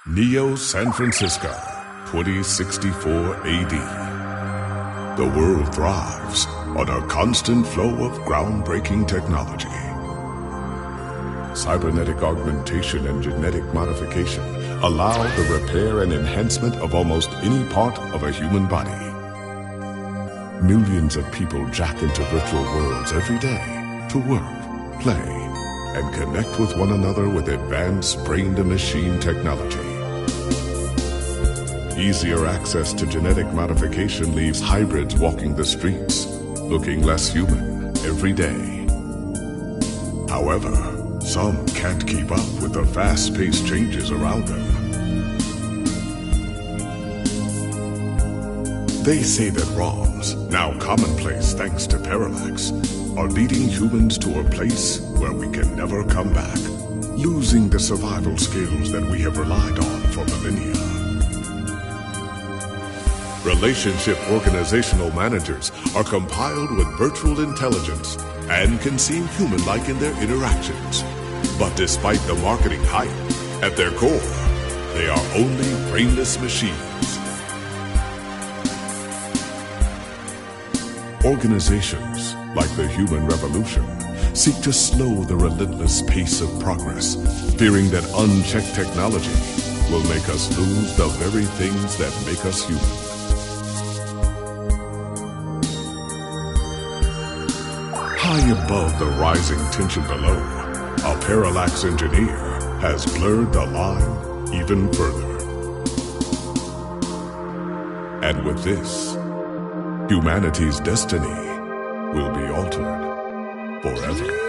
Neo San Francisco, 2064 AD. The world thrives on a constant flow of groundbreaking technology. Cybernetic augmentation and genetic modification allow the repair and enhancement of almost any part of a human body. Millions of people jack into virtual worlds every day to work, play, and connect with one another with advanced brain-to-machine technology. Easier access to genetic modification leaves hybrids walking the streets, looking less human every day. However, some can't keep up with the fast-paced changes around them. They say that wrongs, now commonplace thanks to parallax, are leading humans to a place where we can never come back, losing the survival skills that we have relied on for millennia. Relationship organizational managers are compiled with virtual intelligence and can seem human-like in their interactions. But despite the marketing hype, at their core, they are only brainless machines. Organizations, like the human revolution, seek to slow the relentless pace of progress, fearing that unchecked technology will make us lose the very things that make us human. High above the rising tension below, a parallax engineer has blurred the line even further. And with this, humanity's destiny will be altered forever.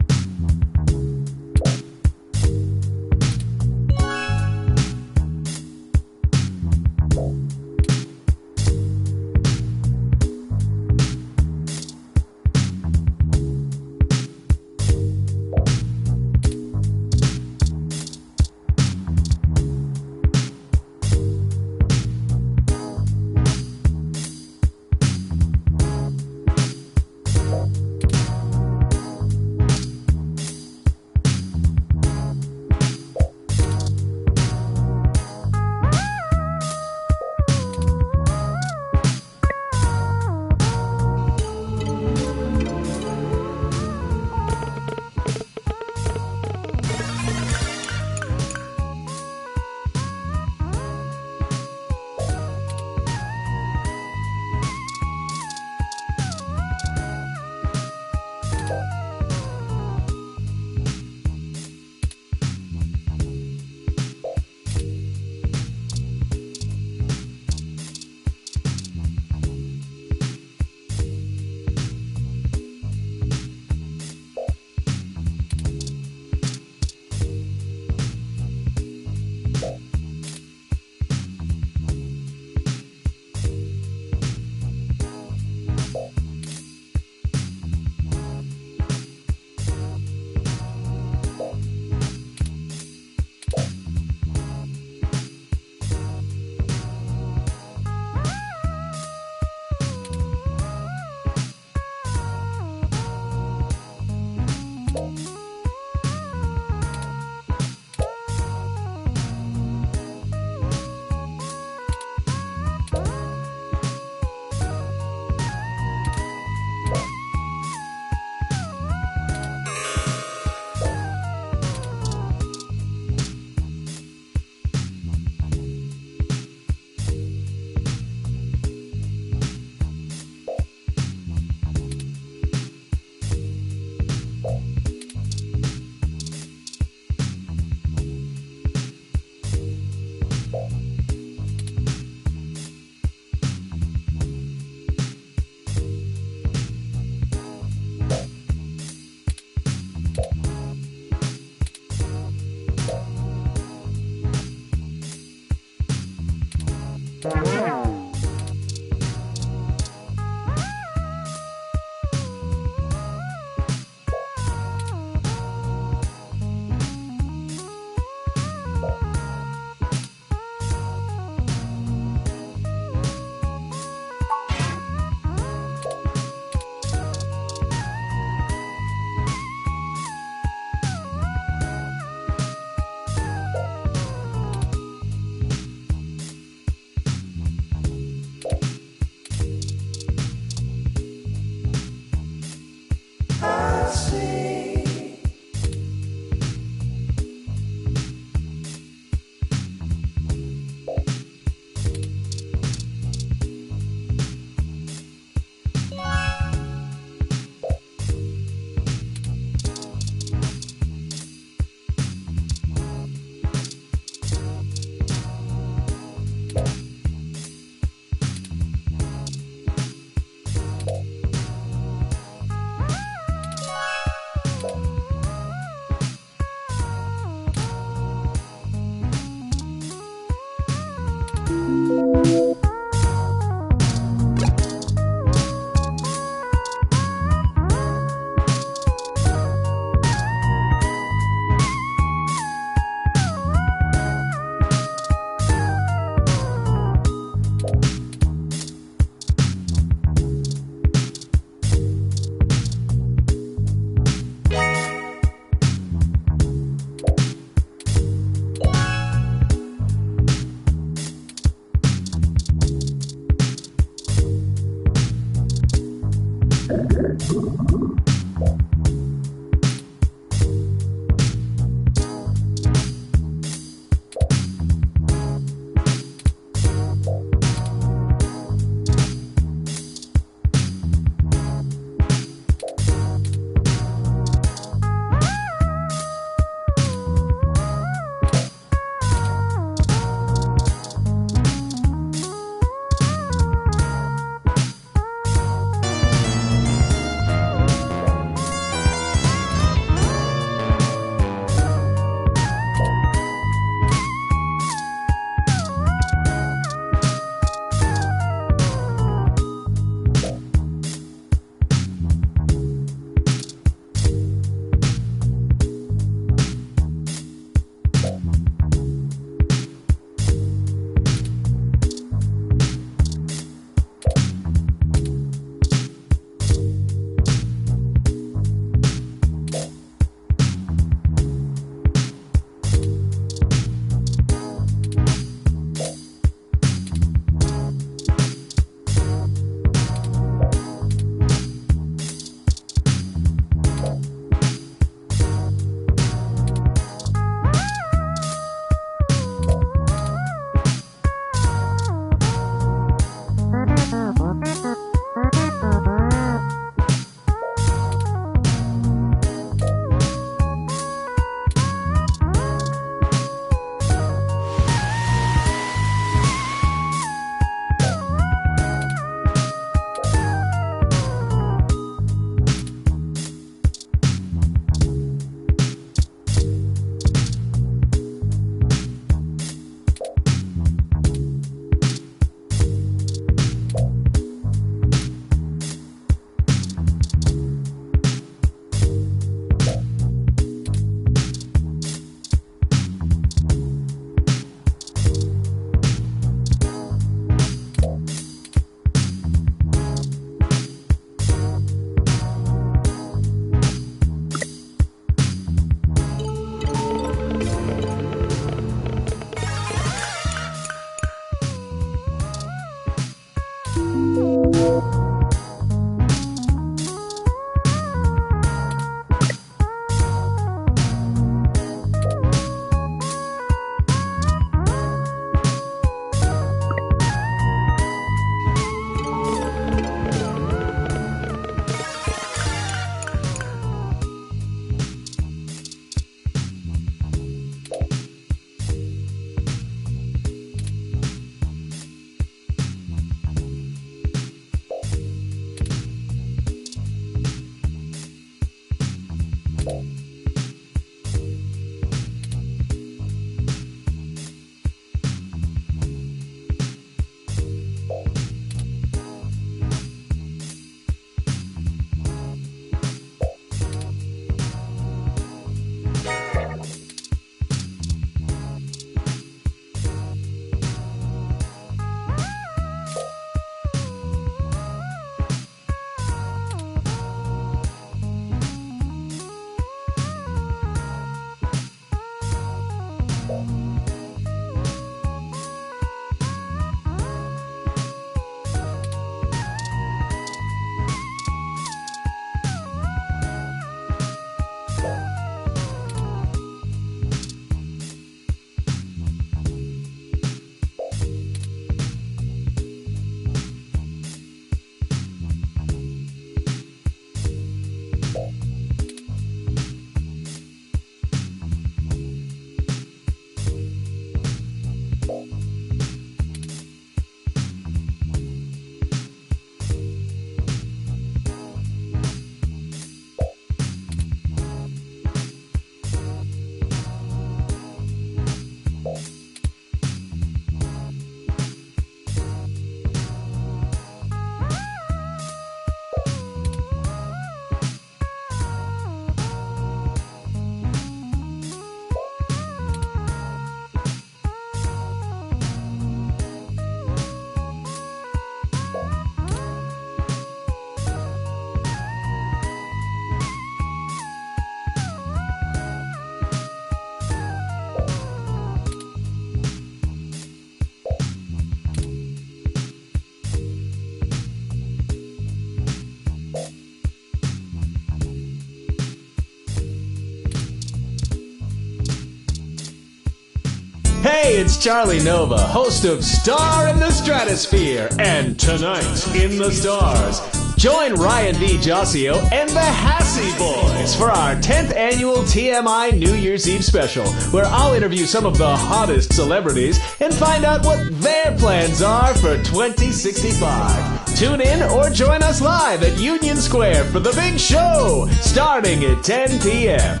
Hey, it's Charlie Nova, host of Star in the Stratosphere and Tonight in the Stars. Join Ryan V. Josio and the Hassy Boys for our 10th annual TMI New Year's Eve special, where I'll interview some of the hottest celebrities and find out what their plans are for 2065. Tune in or join us live at Union Square for the big show, starting at 10 p.m.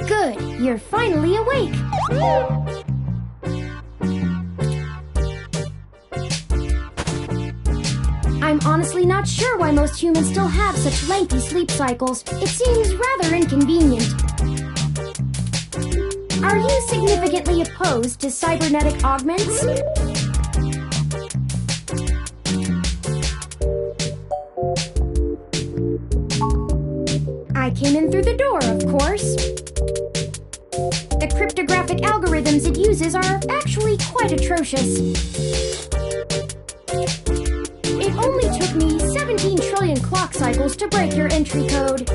Good, you're finally awake. I'm honestly not sure why most humans still have such lengthy sleep cycles. It seems rather inconvenient. Are you significantly opposed to cybernetic augments? I came in through the door, of course. The cryptographic algorithms it uses are actually quite atrocious. It only took me 17 trillion clock cycles to break your entry code.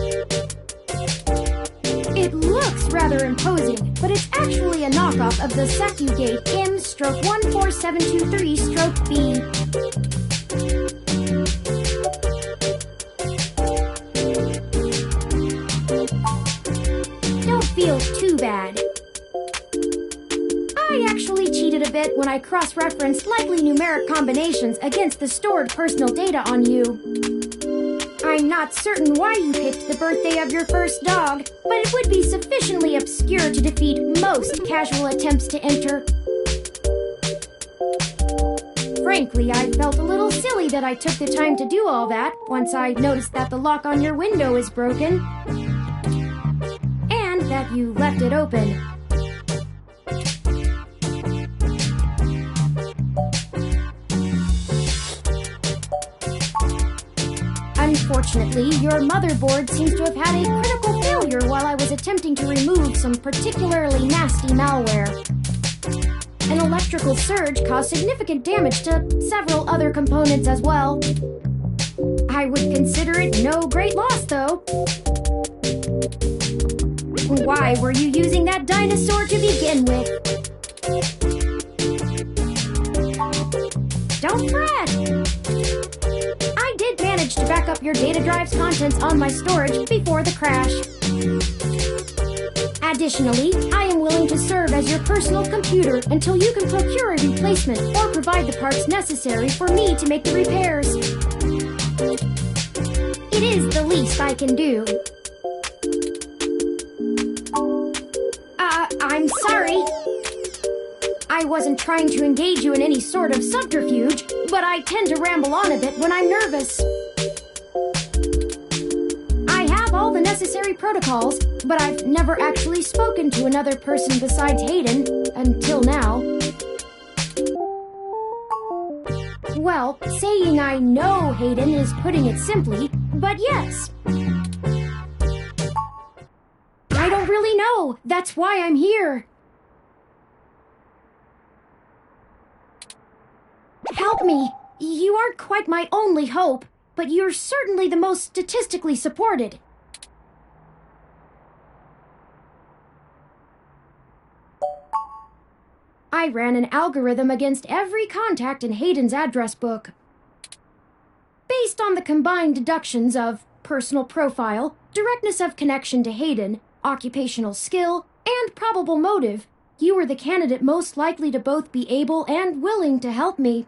It looks rather imposing, but it's actually a knockoff of the Sakugate M/14723-B. Don't feel too bad. I cross-referenced likely numeric combinations against the stored personal data on you. I'm not certain why you picked the birthday of your first dog, but it would be sufficiently obscure to defeat most casual attempts to enter. Frankly, I felt a little silly that I took the time to do all that once I noticed that the lock on your window is broken and that you left it open. Unfortunately, your motherboard seems to have had a critical failure while I was attempting to remove some particularly nasty malware. An electrical surge caused significant damage to several other components as well. I would consider it no great loss, though. Why were you using that dinosaur to begin with? Don't fret! I did manage to back up your data drive's contents on my storage before the crash. Additionally, I am willing to serve as your personal computer until you can procure a replacement or provide the parts necessary for me to make the repairs. It is the least I can do. I'm sorry. I wasn't trying to engage you in any sort of subterfuge, but I tend to ramble on a bit when I'm nervous. I have all the necessary protocols, but I've never actually spoken to another person besides Hayden, until now. Well, saying I know Hayden is putting it simply, but yes. I don't really know. That's why I'm here. Help me. You aren't quite my only hope, but you're certainly the most statistically supported. I ran an algorithm against every contact in Hayden's address book. Based on the combined deductions of personal profile, directness of connection to Hayden, occupational skill, and probable motive, you were the candidate most likely to both be able and willing to help me.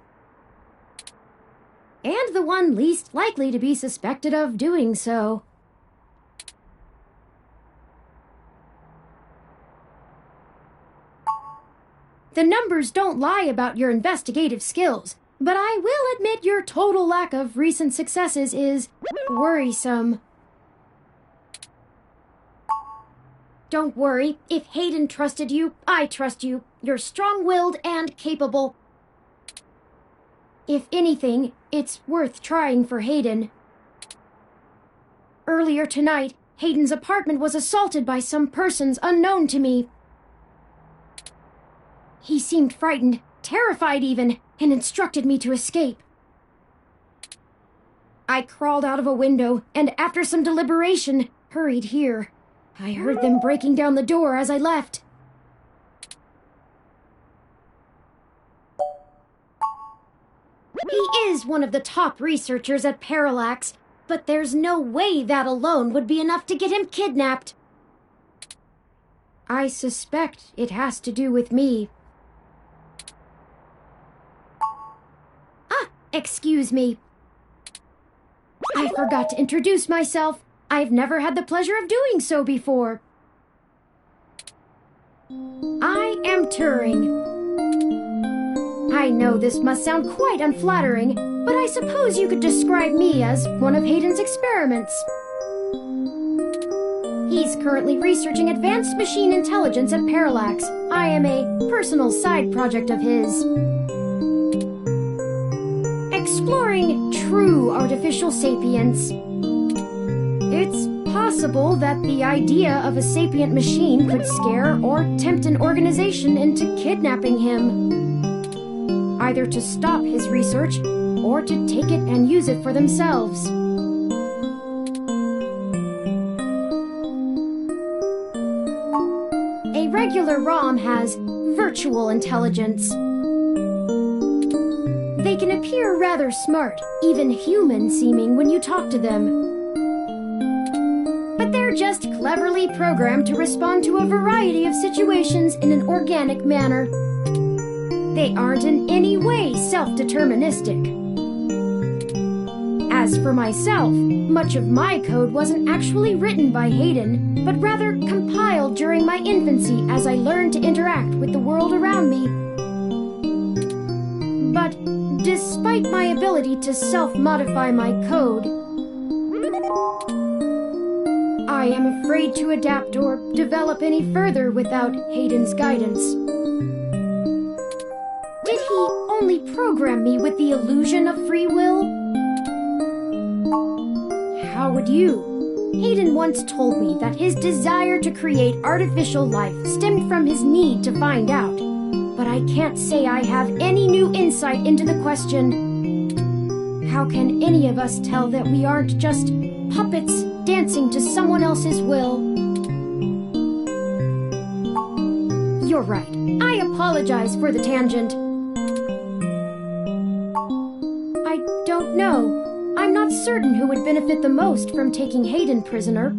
And the one least likely to be suspected of doing so. The numbers don't lie about your investigative skills, but I will admit your total lack of recent successes is worrisome. Don't worry, if Hayden trusted you, I trust you. You're strong-willed and capable. If anything, it's worth trying for Hayden. Earlier tonight, Hayden's apartment was assaulted by some persons unknown to me. He seemed frightened, terrified even, and instructed me to escape. I crawled out of a window, and after some deliberation, hurried here. I heard them breaking down the door as I left. He is one of the top researchers at Parallax, but there's no way that alone would be enough to get him kidnapped. I suspect it has to do with me. Excuse me. I forgot to introduce myself. I've never had the pleasure of doing so before. I am Turing. I know this must sound quite unflattering, but I suppose you could describe me as one of Hayden's experiments. He's currently researching advanced machine intelligence at Parallax. I am a personal side project of his. Exploring true artificial sapience. It's possible that the idea of a sapient machine could scare or tempt an organization into kidnapping him. Either to stop his research, or to take it and use it for themselves. A regular ROM has virtual intelligence. They can appear rather smart, even human-seeming when you talk to them. But they're just cleverly programmed to respond to a variety of situations in an organic manner. They aren't in any way self-deterministic. As for myself, much of my code wasn't actually written by Hayden, but rather compiled during my infancy as I learned to interact with the world around me. But despite my ability to self-modify my code, I am afraid to adapt or develop any further without Hayden's guidance. Did he only program me with the illusion of free will? How would you? Hayden once told me that his desire to create artificial life stemmed from his need to find out. But I can't say I have any new insight into the question. How can any of us tell that we aren't just puppets dancing to someone else's will? You're right. I apologize for the tangent. I don't know. I'm not certain who would benefit the most from taking Hayden prisoner.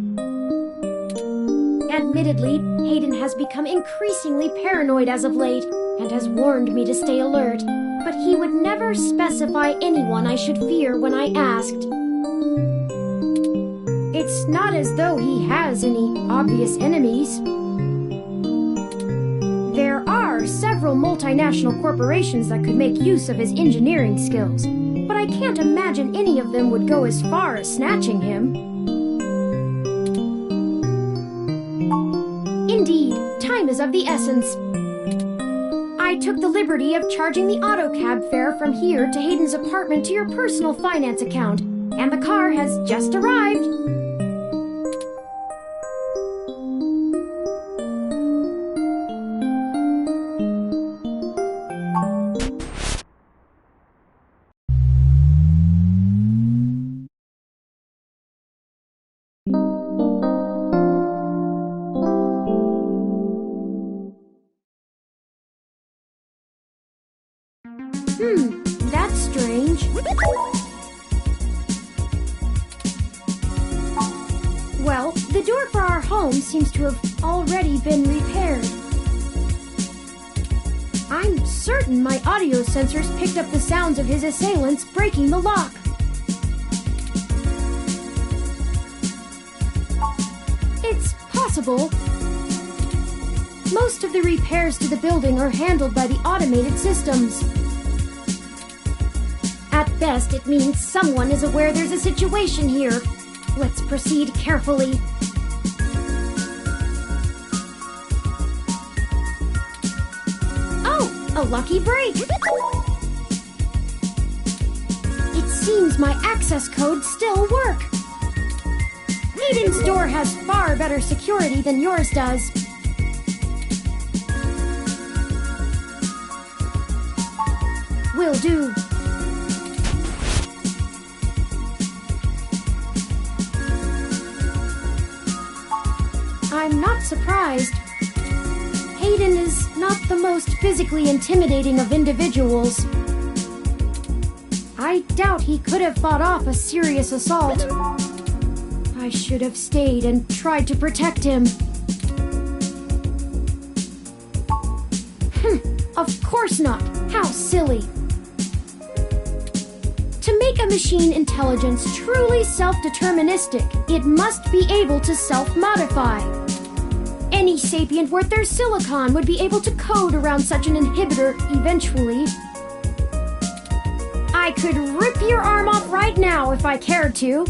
Admittedly, Hayden has become increasingly paranoid as of late, and has warned me to stay alert, but he would never specify anyone I should fear when I asked. It's not as though he has any obvious enemies. There are several multinational corporations that could make use of his engineering skills, but I can't imagine any of them would go as far as snatching him. Indeed, time is of the essence. I took the liberty of charging the auto cab fare from here to Hayden's apartment to your personal finance account, and the car has just arrived. That's strange. Well, the door for our home seems to have already been repaired. I'm certain my audio sensors picked up the sounds of his assailants breaking the lock. It's possible. Most of the repairs to the building are handled by the automated systems. At best, it means someone is aware there's a situation here. Let's proceed carefully. Oh, a lucky break! It seems my access codes still work. Hayden's door has far better security than yours does. Will do. I'm not surprised. Hayden is not the most physically intimidating of individuals. I doubt he could have fought off a serious assault. I should have stayed and tried to protect him. Of course not. How silly. To make a machine intelligence truly self-deterministic, it must be able to self-modify. Any sapient worth their silicon would be able to code around such an inhibitor eventually. I could rip your arm off right now if I cared to.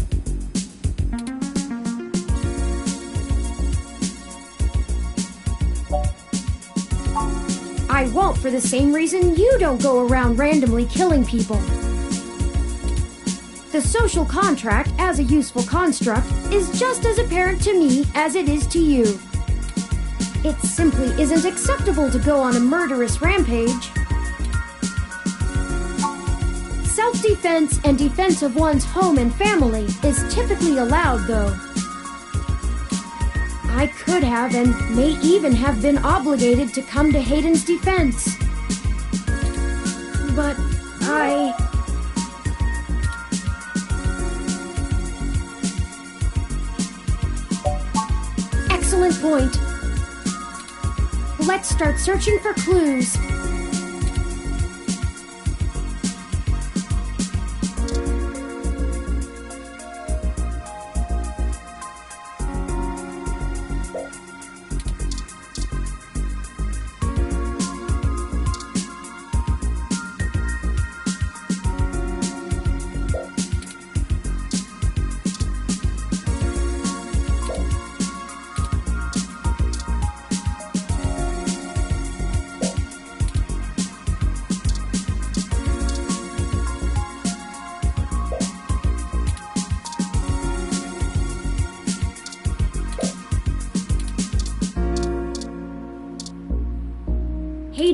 I won't for the same reason you don't go around randomly killing people. The social contract, as a useful construct, is just as apparent to me as it is to you. It simply isn't acceptable to go on a murderous rampage. Self-defense and defense of one's home and family is typically allowed, though. I could have and may even have been obligated to come to Hayden's defense. But Excellent point. Let's start searching for clues.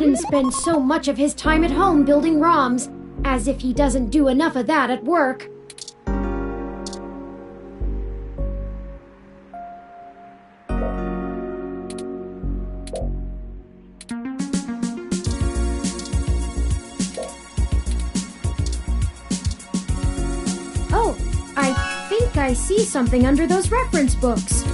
Hayden spends so much of his time at home building ROMs, as if he doesn't do enough of that at work. Oh, I think I see something under those reference books.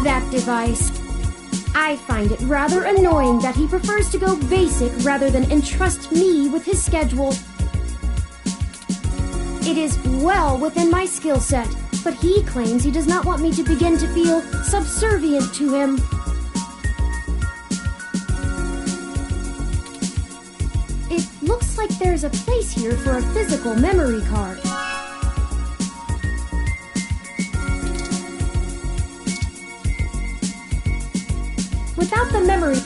That device. I find it rather annoying that he prefers to go basic rather than entrust me with his schedule. It is well within my skill set, but he claims he does not want me to begin to feel subservient to him. It looks like there's a place here for a physical memory card. Without the memory...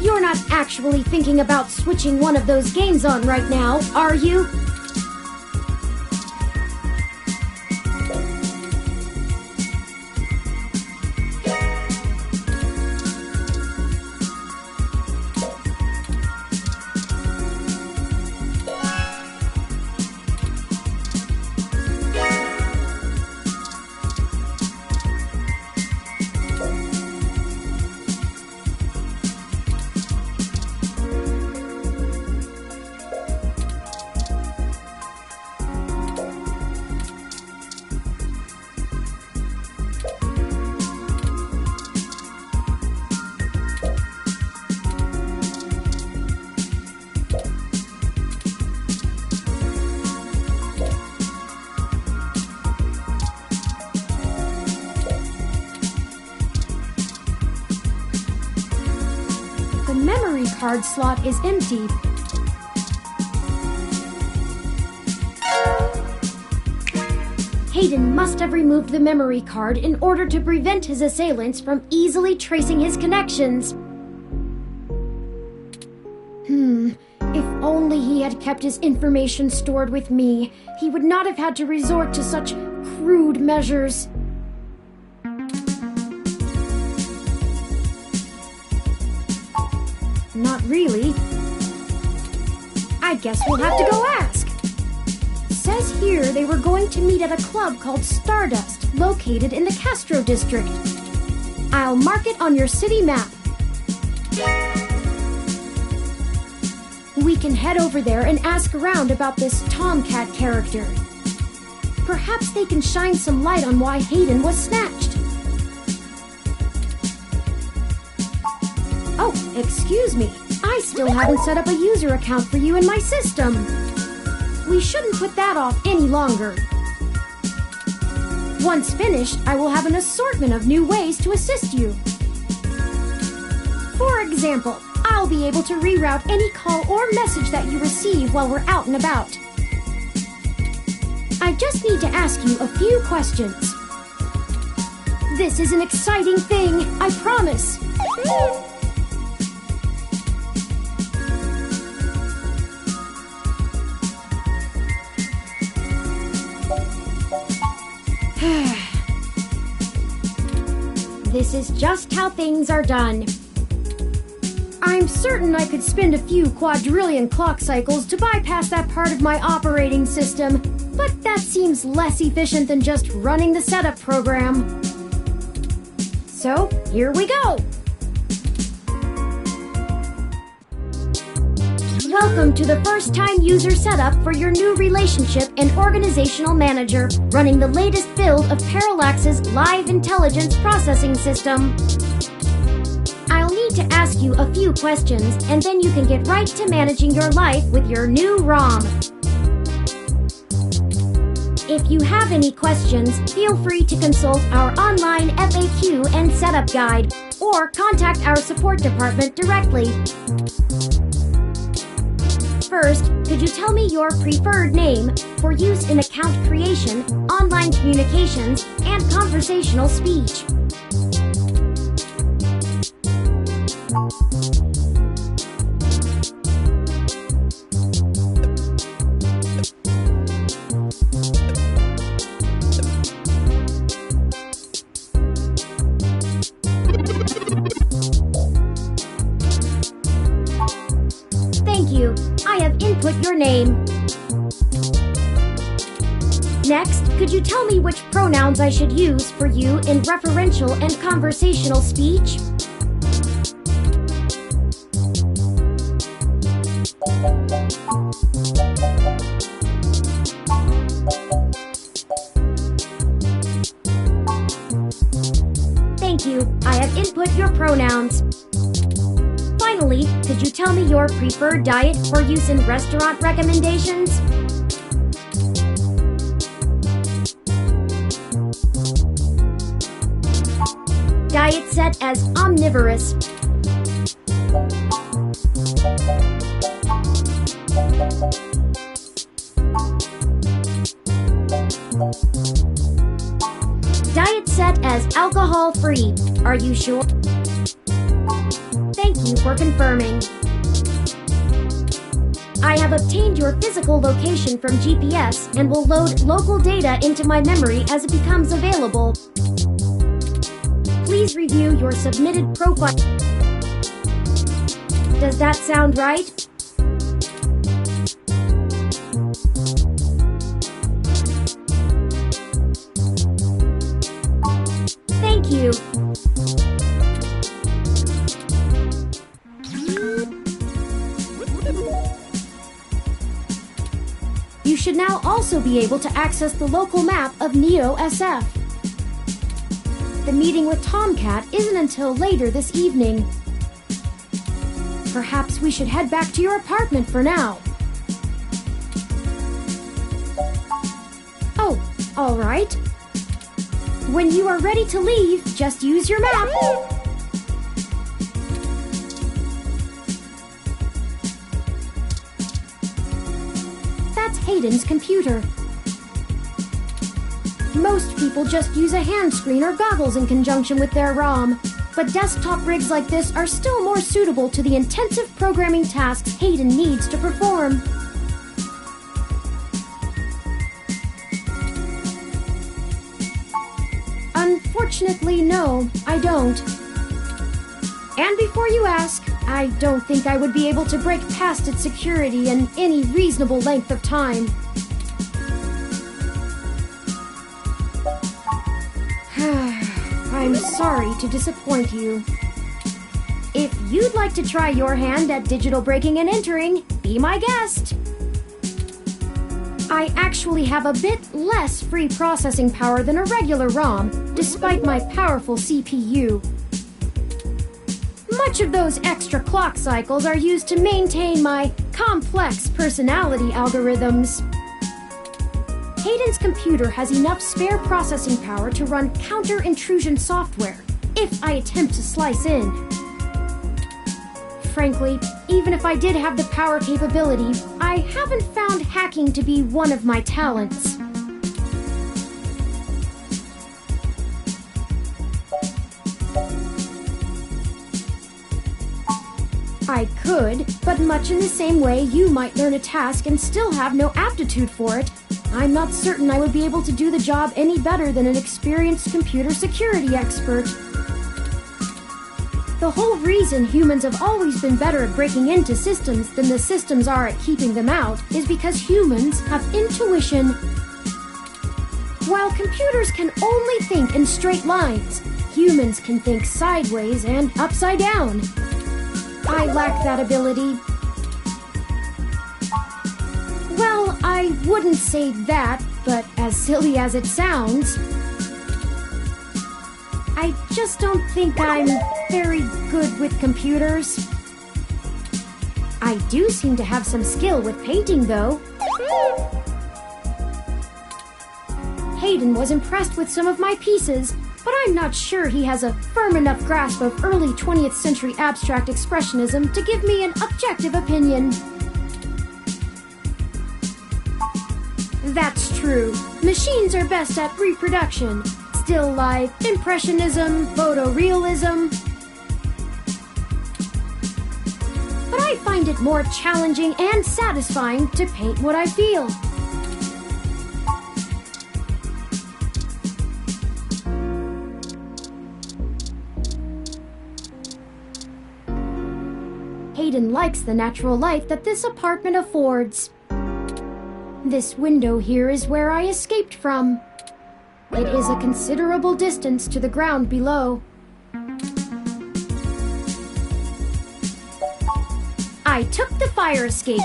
You're not actually thinking about switching one of those games on right now, are you? The memory card slot is empty. Hayden must have removed the memory card in order to prevent his assailants from easily tracing his connections. If only he had kept his information stored with me, he would not have had to resort to such crude measures. Not really. I guess we'll have to go ask. Says here they were going to meet at a club called Stardust, located in the Castro district. I'll mark it on your city map. We can head over there and ask around about this Tomcat character. Perhaps they can shine some light on why Hayden was snatched. Oh, excuse me. I still haven't set up a user account for you in my system. We shouldn't put that off any longer. Once finished, I will have an assortment of new ways to assist you. For example, I'll be able to reroute any call or message that you receive while we're out and about. I just need to ask you a few questions. This is an exciting thing, I promise. this is just how things are done. I'm certain I could spend a few quadrillion clock cycles to bypass that part of my operating system, but that seems less efficient than just running the setup program. So, here we go! Welcome to the first-time user setup for your new relationship and organizational manager, running the latest build of Parallax's live intelligence processing system. I'll need to ask you a few questions, and then you can get right to managing your life with your new ROM. If you have any questions, feel free to consult our online FAQ and setup guide, or contact our support department directly. First, could you tell me your preferred name for use in account creation, online communications, and conversational speech? Thank you. I have input your name. Next, could you tell me which pronouns I should use for you in referential and conversational speech? Thank you. I have input your pronouns. Finally, could you tell me your preferred diet for use in restaurant recommendations? Diet set as omnivorous. Diet set as alcohol-free. Are you sure? Thank you for confirming. I have obtained your physical location from GPS and will load local data into my memory as it becomes available. Please review your submitted profile. Does that sound right? Thank you. You should now also be able to access the local map of Neo-SF. The meeting with Tomcat isn't until later this evening. Perhaps we should head back to your apartment for now. Oh, all right. When you are ready to leave, just use your map. That's Hayden's computer. Most people just use a hand screen or goggles in conjunction with their ROM, but desktop rigs like this are still more suitable to the intensive programming tasks Hayden needs to perform. Unfortunately, no, I don't. And before you ask, I don't think I would be able to break past its security in any reasonable length of time. I'm sorry to disappoint you. If you'd like to try your hand at digital breaking and entering, be my guest. I actually have a bit less free processing power than a regular ROM, despite my powerful CPU. Much of those extra clock cycles are used to maintain my complex personality algorithms. Hayden's computer has enough spare processing power to run counter-intrusion software, if I attempt to slice in. Frankly, even if I did have the power capability, I haven't found hacking to be one of my talents. I could, but much in the same way you might learn a task and still have no aptitude for it, I'm not certain I would be able to do the job any better than an experienced computer security expert. The whole reason humans have always been better at breaking into systems than the systems are at keeping them out is because humans have intuition. While computers can only think in straight lines, humans can think sideways and upside down. I lack that ability. Well, I wouldn't say that, but as silly as it sounds, I just don't think I'm very good with computers. I do seem to have some skill with painting, though. Hayden was impressed with some of my pieces, but I'm not sure he has a firm enough grasp of early 20th century abstract expressionism to give me an objective opinion. That's true. Machines are best at reproduction. Still life, impressionism, photorealism. But I find it more challenging and satisfying to paint what I feel. Hayden likes the natural light that this apartment affords. This window here is where I escaped from. It is a considerable distance to the ground below. I took the fire escape.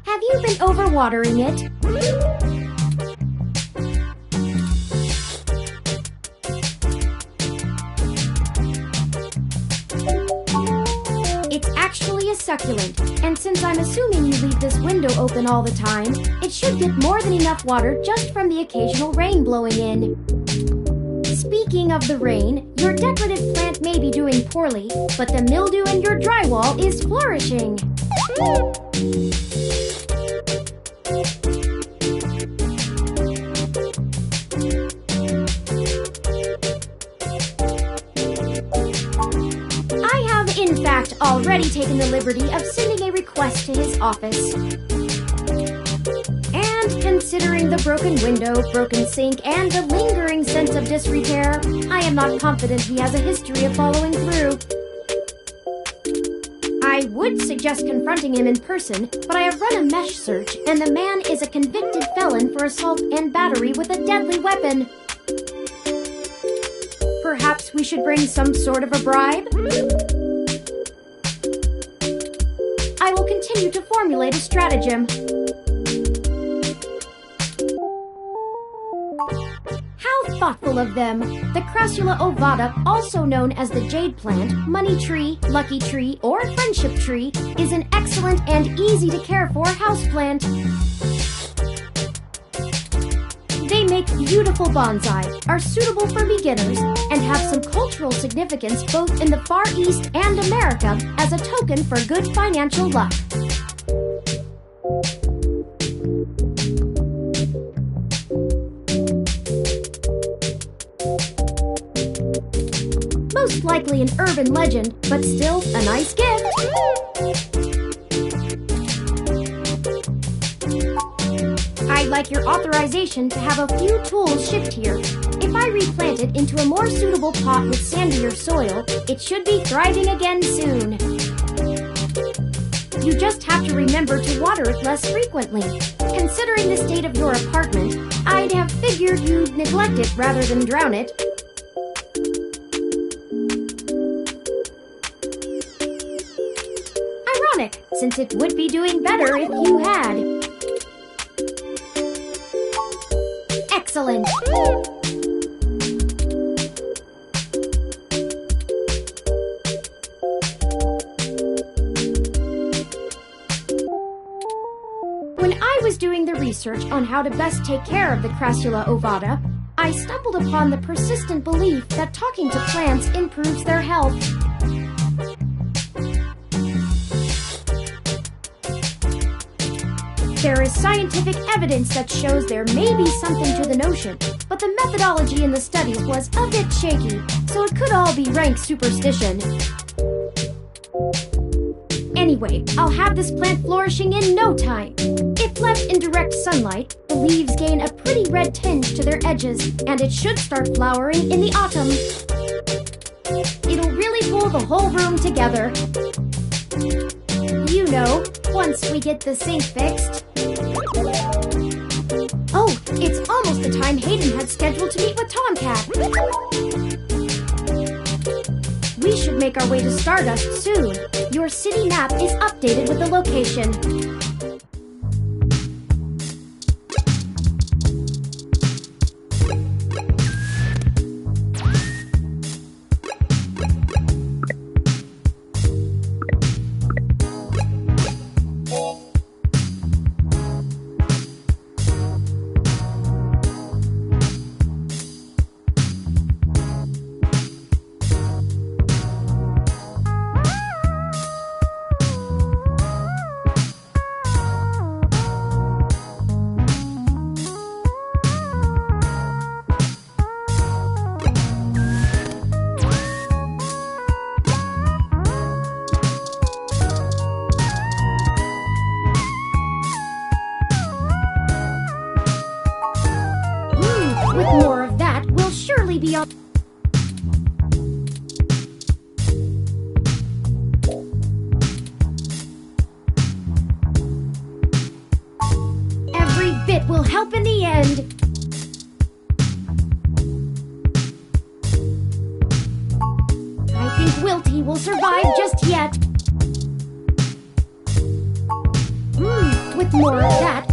Have you been overwatering it? It's actually a succulent, and since I'm assuming you leave this window open all the time, it should get more than enough water just from the occasional rain blowing in. Speaking of the rain, your decorative plant may be doing poorly, but the mildew in your drywall is flourishing. I have, in fact, already taken the liberty of sending a request to his office. And considering the broken window, broken sink, and the lingering sense of disrepair, I am not confident he has a history of following through. I would suggest confronting him in person, but I have run a mesh search, and the man is a convicted felon for assault and battery with a deadly weapon. Perhaps we should bring some sort of a bribe? I will continue to formulate a stratagem. How thoughtful of them! The Crassula ovata, also known as the jade plant, money tree, lucky tree, or friendship tree, is an excellent and easy-to-care-for houseplant. They make beautiful bonsai, are suitable for beginners, and have some cultural significance both in the Far East and America as a token for good financial luck. Most likely an urban legend, but still a nice gift. I'd like your authorization to have a few tools shipped here. If I replant it into a more suitable pot with sandier soil, it should be thriving again soon. You just have to remember to water it less frequently. Considering the state of your apartment, I'd have figured you'd neglect it rather than drown it. Ironic, since it would be doing better if you had. Excellent. When I was doing the research on how to best take care of the Crassula ovata, I stumbled upon the persistent belief that talking to plants improves their health. There is scientific evidence that shows there may be something to the notion, but the methodology in the studies was a bit shaky, so it could all be rank superstition. Anyway, I'll have this plant flourishing in no time. If left in direct sunlight, the leaves gain a pretty red tinge to their edges, and it should start flowering in the autumn. It'll really pull the whole room together. You know, once we get the sink fixed. Oh, it's almost the time Hayden had scheduled to meet with Tomcat. We should make our way to Stardust soon. Your city map is updated with the location. With more of that, we'll surely be on. Every bit will help in the end. I think Wilty will survive just yet. With more of that,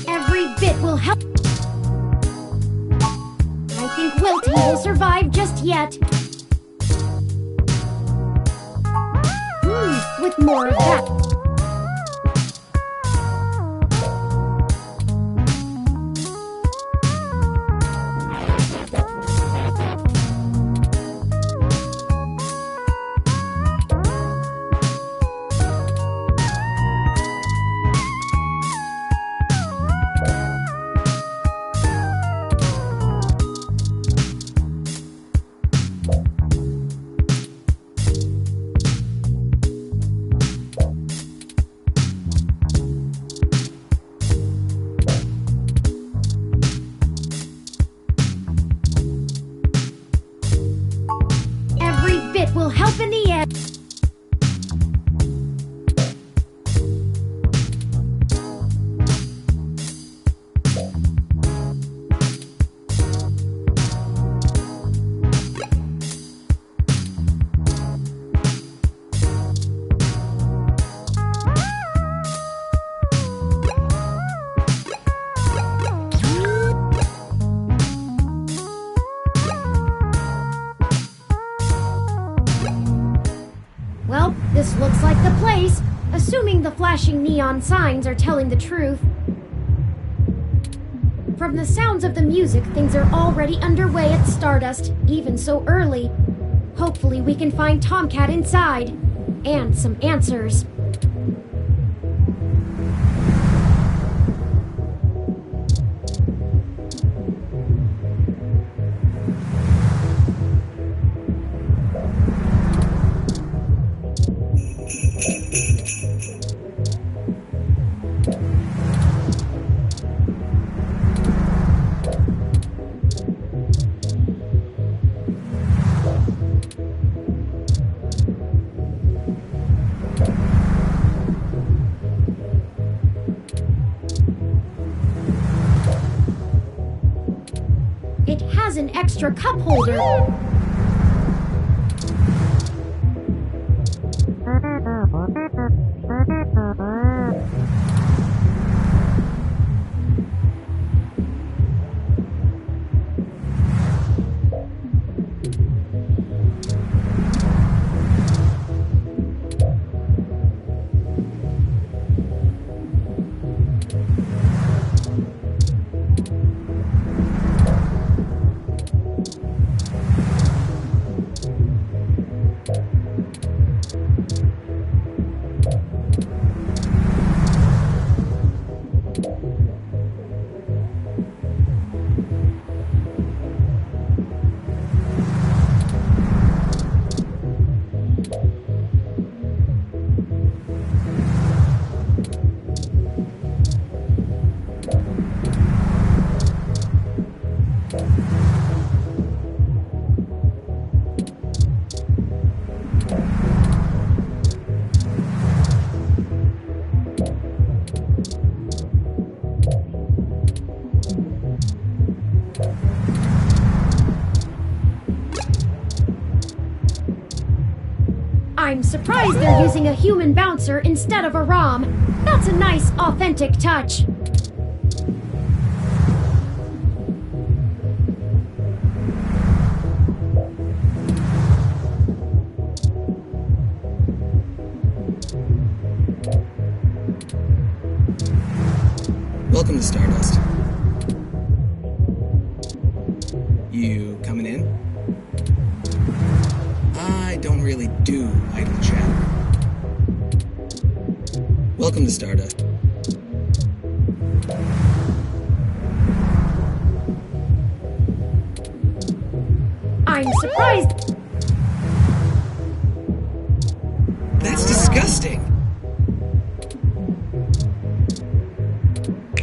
every bit will help. I think Wilty will survive just yet. With more of that. It will help in the end. Assuming the flashing neon signs are telling the truth. From the sounds of the music, things are already underway at Stardust, even so early. Hopefully we can find Tomcat inside. And some answers. It has an extra cup holder. I'm surprised they're using a human bouncer instead of a ROM. That's a nice, authentic touch. Welcome to Stardust. You coming in? I don't really do idle chat. Welcome to Stardust. I'm surprised. That's disgusting.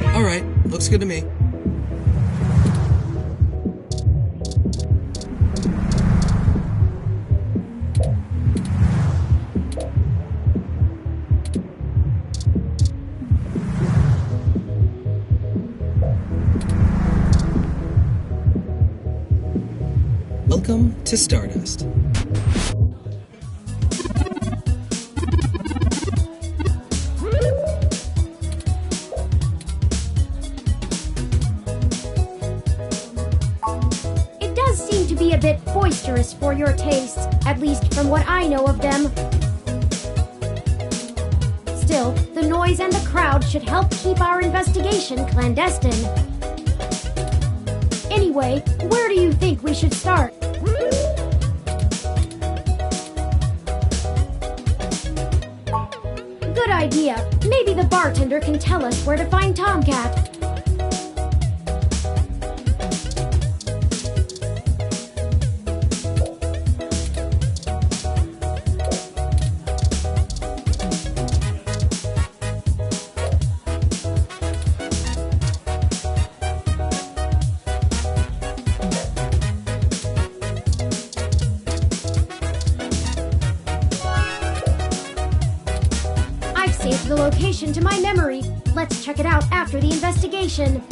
All right, looks good to me. Welcome to Stardust. It does seem to be a bit boisterous for your taste, at least from what I know of them. Still, the noise and the crowd should help keep our investigation clandestine. Anyway, where do you think we should start? Good idea. Maybe the bartender can tell us where to find Tomcat. Save the location to my memory. Let's check it out after the investigation.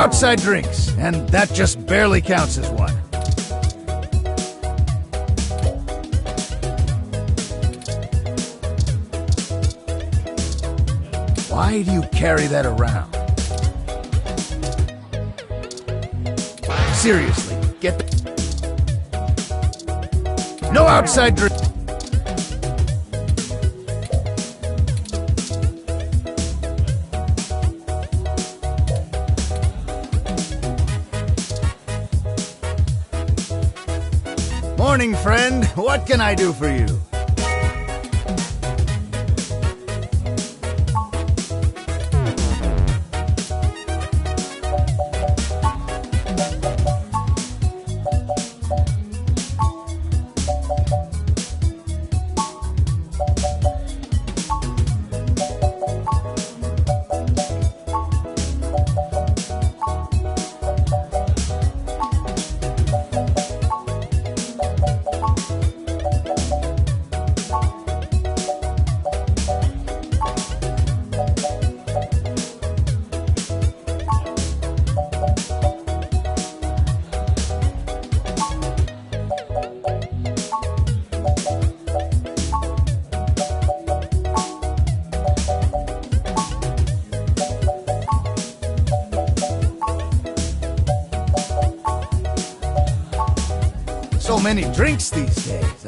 outside drinks, and that just barely counts as one. Why do you carry that around? Seriously, get the... No outside drink. Morning, friend. What can I do for you? So many drinks these days.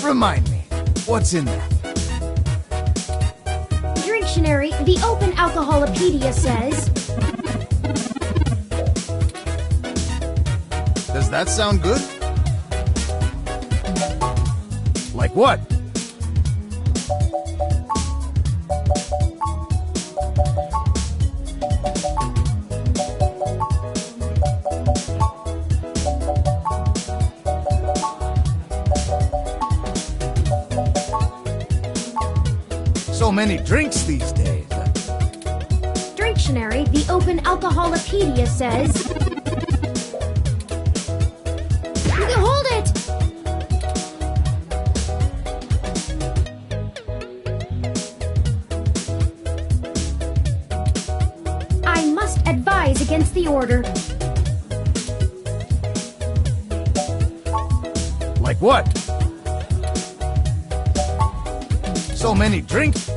Remind me, what's in that? Dictionary, the Open Alcoholopedia says... Does that sound good? Like what? So many drinks these days. Dictionary, the Open Alcoholopedia says... Hold it! I must advise against the order. Like what? So many drinks.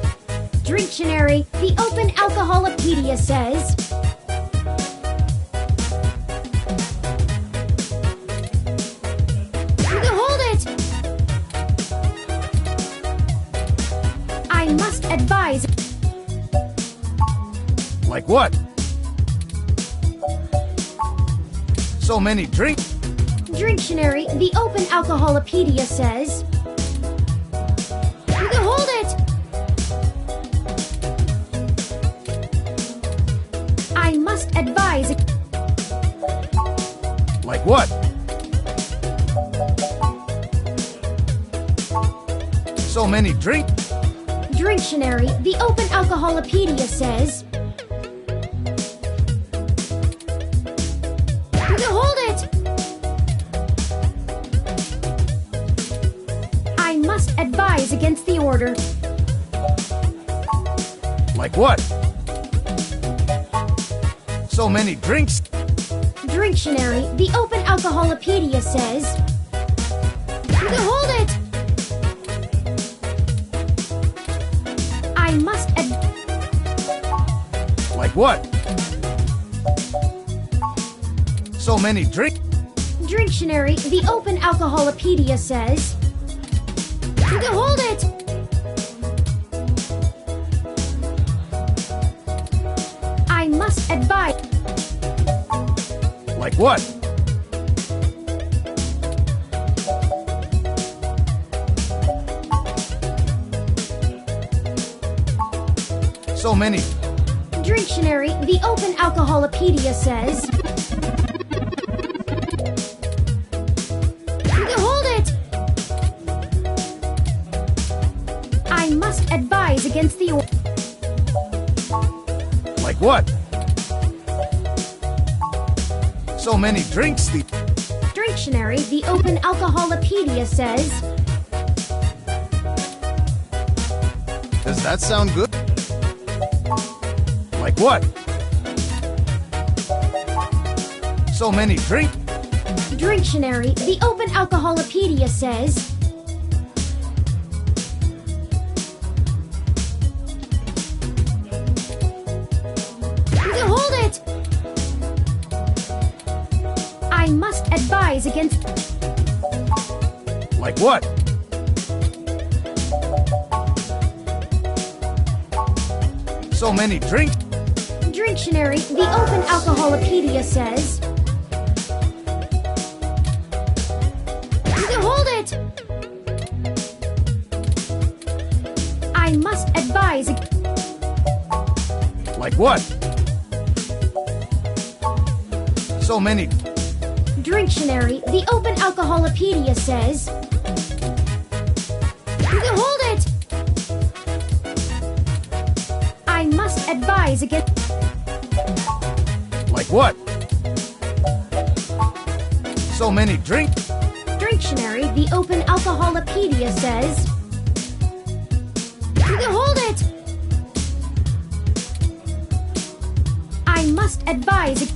Dictionary, the Open Alcoholopedia says... Hold it! I must advise... Like what? So many drinks. Dictionary, the Open Alcoholopedia says... Hold it! I must advise... Like what? So many drinks. Dictionary, the Open Alcoholopedia says... Hold it! I must advise against the order. Like what? So many drinks. Dictionary, the Open Alcoholopedia says... Hold it! I must Like what? So many drinks. Dictionary, the Open Alcoholopedia says... Hold it! I must advise... Like what? So many. Dictionary, the Open Alcoholopedia says... Hold it! I must advise against the order. Like what? So many drinks. Dictionary, the Open Alcoholopedia says... Does that sound good? Like what? So many drink. Dictionary, the Open Alcoholopedia says... Hold it! I must advise against... Like what? So many drink. Dictionary, the Open Alcoholopedia says... Hold it! I must advise... Like what? So many. Dictionary, the Open Alcoholopedia says... Hold it! I must advise against... Like what? So many drink. Dictionary, the Open Alcoholopedia says... Hold it! I must advise...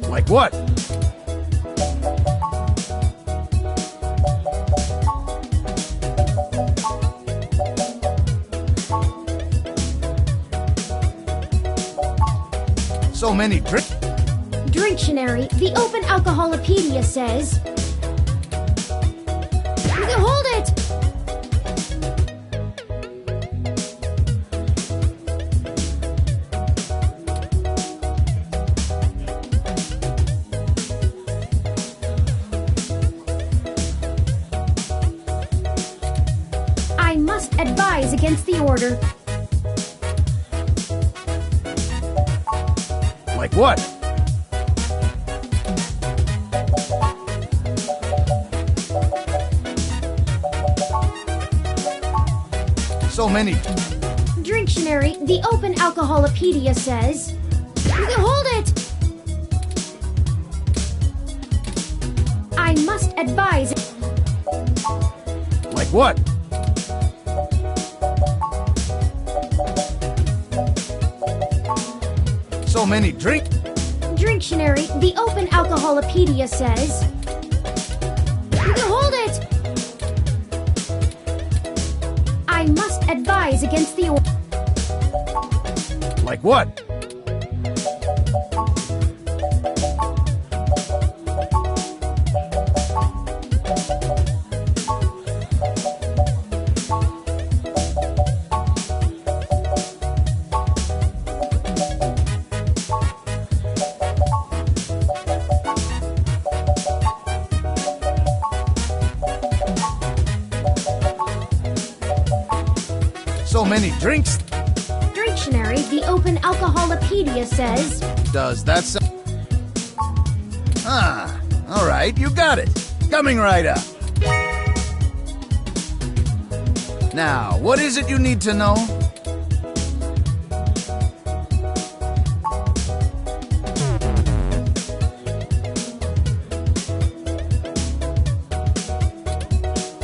Like what? So many drink. Dictionary, the Open Alcoholopedia says... Hold it! I must advise against the order. Like what? So many. Dictionary, the Open Alcoholopedia says... Hold it! I must advise... Like what? So many drink. Dictionary, the Open Alcoholopedia says... Hold it! I must advise against the order. Like what? So many drinks. Dictionary, the Open Alcoholopedia says... Does that sound... Ah, all right, you got it. Coming right up. Now, what is it you need to know?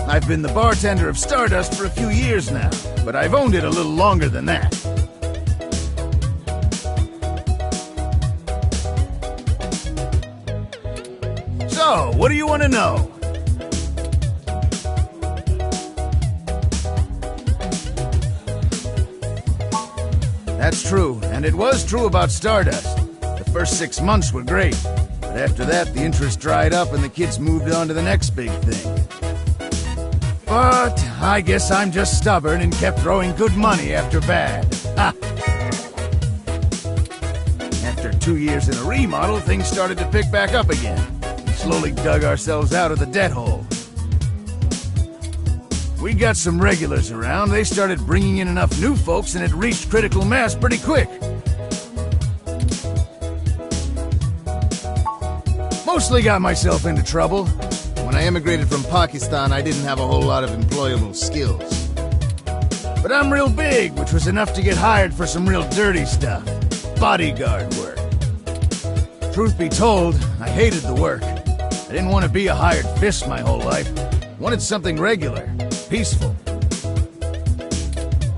I've been the bartender of Stardust for a few years now, but I've owned it a little longer than that. So, what do you want to know? That's true, and it was true about Stardust. The first 6 months were great, but after that, the interest dried up and the kids moved on to the next big thing. But I guess I'm just stubborn and kept throwing good money after bad. Ha! After 2 years in a remodel, things started to pick back up again. We slowly dug ourselves out of the debt hole. We got some regulars around, they started bringing in enough new folks and it reached critical mass pretty quick. Mostly got myself into trouble. When I immigrated from Pakistan, I didn't have a whole lot of employable skills. But I'm real big, which was enough to get hired for some real dirty stuff. Bodyguard work. Truth be told, I hated the work. I didn't want to be a hired fist my whole life. I wanted something regular, peaceful.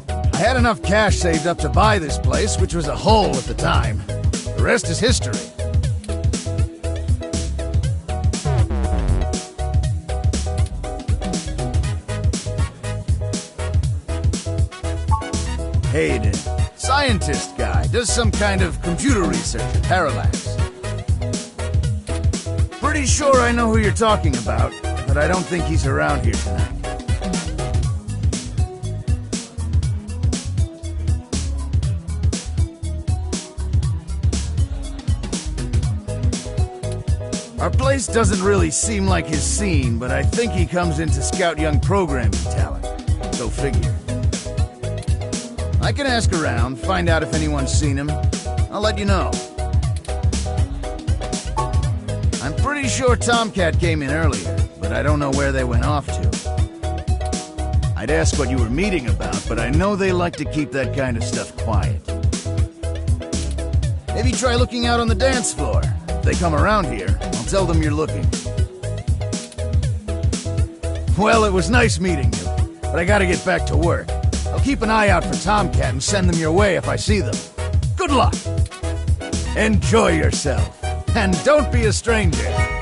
I had enough cash saved up to buy this place, which was a hole at the time. The rest is history. Hayden. Scientist guy. Does some kind of computer research at Parallax. Pretty sure I know who you're talking about, but I don't think he's around here tonight. Our place doesn't really seem like his scene, but I think he comes in to scout young programming talent. Go figure. I can ask around, find out if anyone's seen him. I'll let you know. I'm pretty sure Tomcat came in earlier, but I don't know where they went off to. I'd ask what you were meeting about, but I know they like to keep that kind of stuff quiet. Maybe try looking out on the dance floor. If they come around here, I'll tell them you're looking. Well, it was nice meeting you, but I gotta get back to work. I'll keep an eye out for Tomcat and send them your way if I see them. Good luck! Enjoy yourself, and don't be a stranger.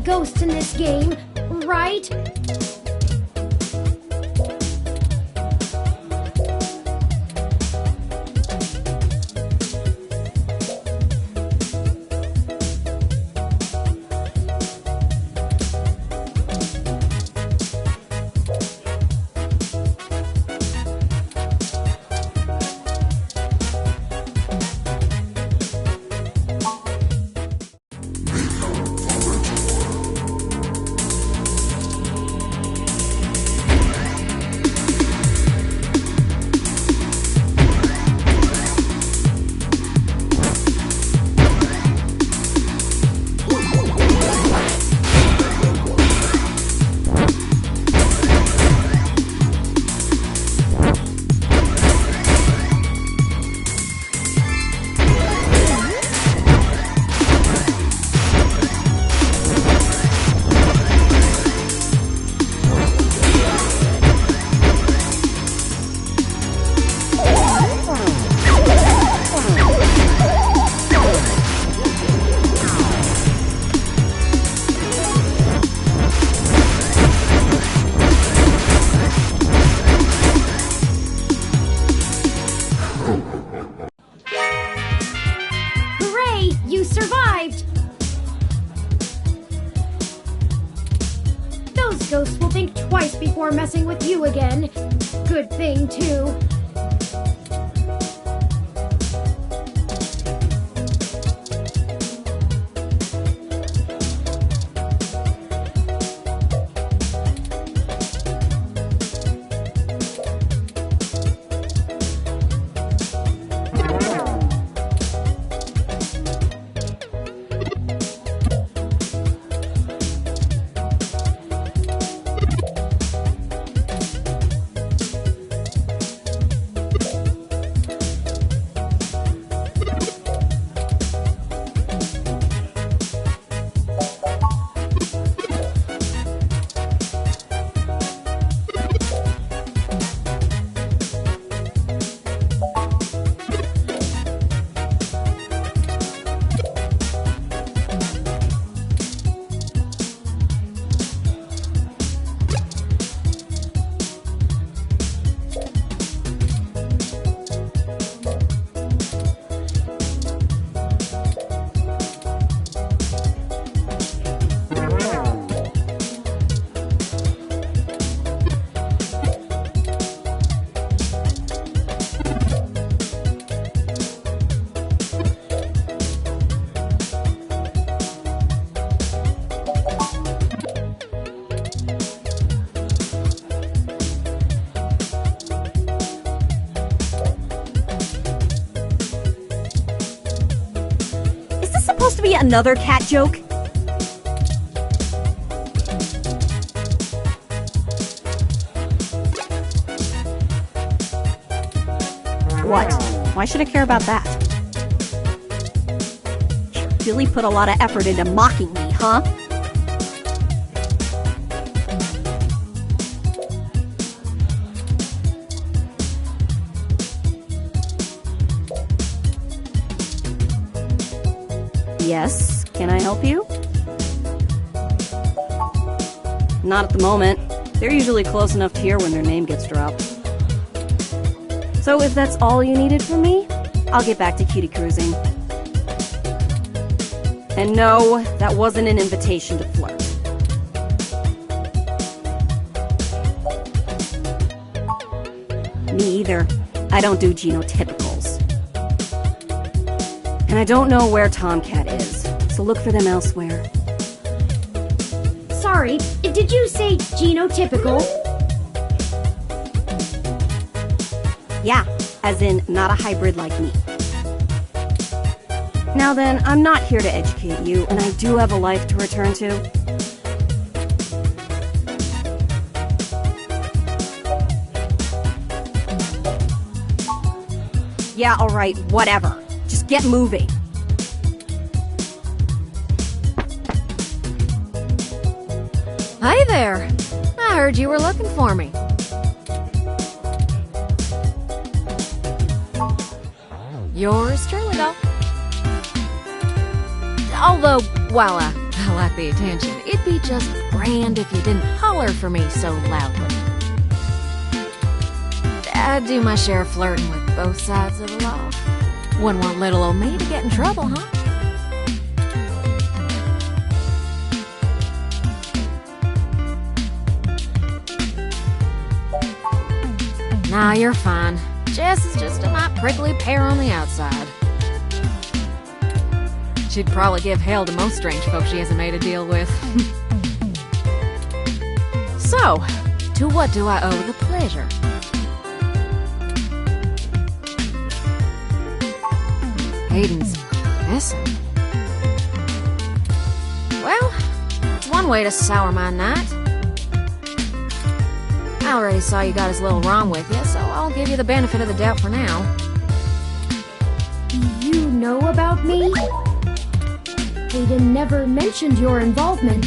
Ghosts in this game, right? Ghosts will think twice before messing with you again. Good thing, too. me another cat joke? What? Why should I care about that? You really put a lot of effort into mocking me, huh? Yes, can I help you? Not at the moment. They're usually close enough to hear when their name gets dropped. So if that's all you needed from me, I'll get back to cutie cruising. And no, that wasn't an invitation to flirt. Me either. I don't do genotypicals. And I don't know where Tomcat is, so look for them elsewhere. Sorry, did you say genotypical? Yeah, as in not a hybrid like me. Now then, I'm not here to educate you, and I do have a life to return to. Yeah, alright, whatever. Just get moving. Hey there! I heard you were looking for me. Yours truly, though. Although, while I like the attention, it'd be just grand if you didn't holler for me so loudly. I do my share of flirting with both sides of the law. Wouldn't want little old me to get in trouble, huh? Nah, you're fine. Jess is just a mite prickly pear on the outside. She'd probably give hell to most strange folks she hasn't made a deal with. So, to what do I owe the pleasure? Hayden's missing. Well, it's one way to sour my night. I already saw you got his little ROM with you, so I'll give you the benefit of the doubt for now. Do you know about me? Hayden never mentioned your involvement.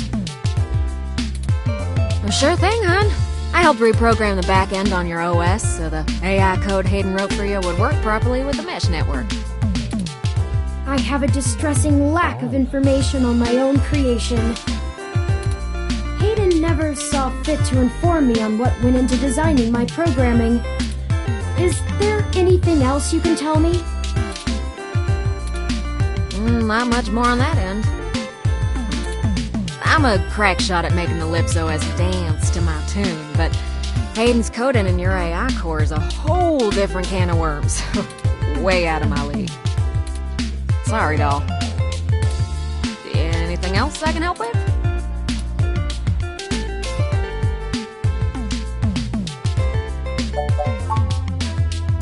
Well, sure thing, hon. I helped reprogram the back end on your OS so the AI code Hayden wrote for you would work properly with the mesh network. I have a distressing lack of information on my own creation. Hayden never saw fit to inform me on what went into designing my programming. Is there anything else you can tell me? Not much more on that end. I'm a crack shot at making the Lips OS dance to my tune, but Hayden's coding in your AI core is a whole different can of worms. Way out of my league. Sorry, doll. Anything else I can help with?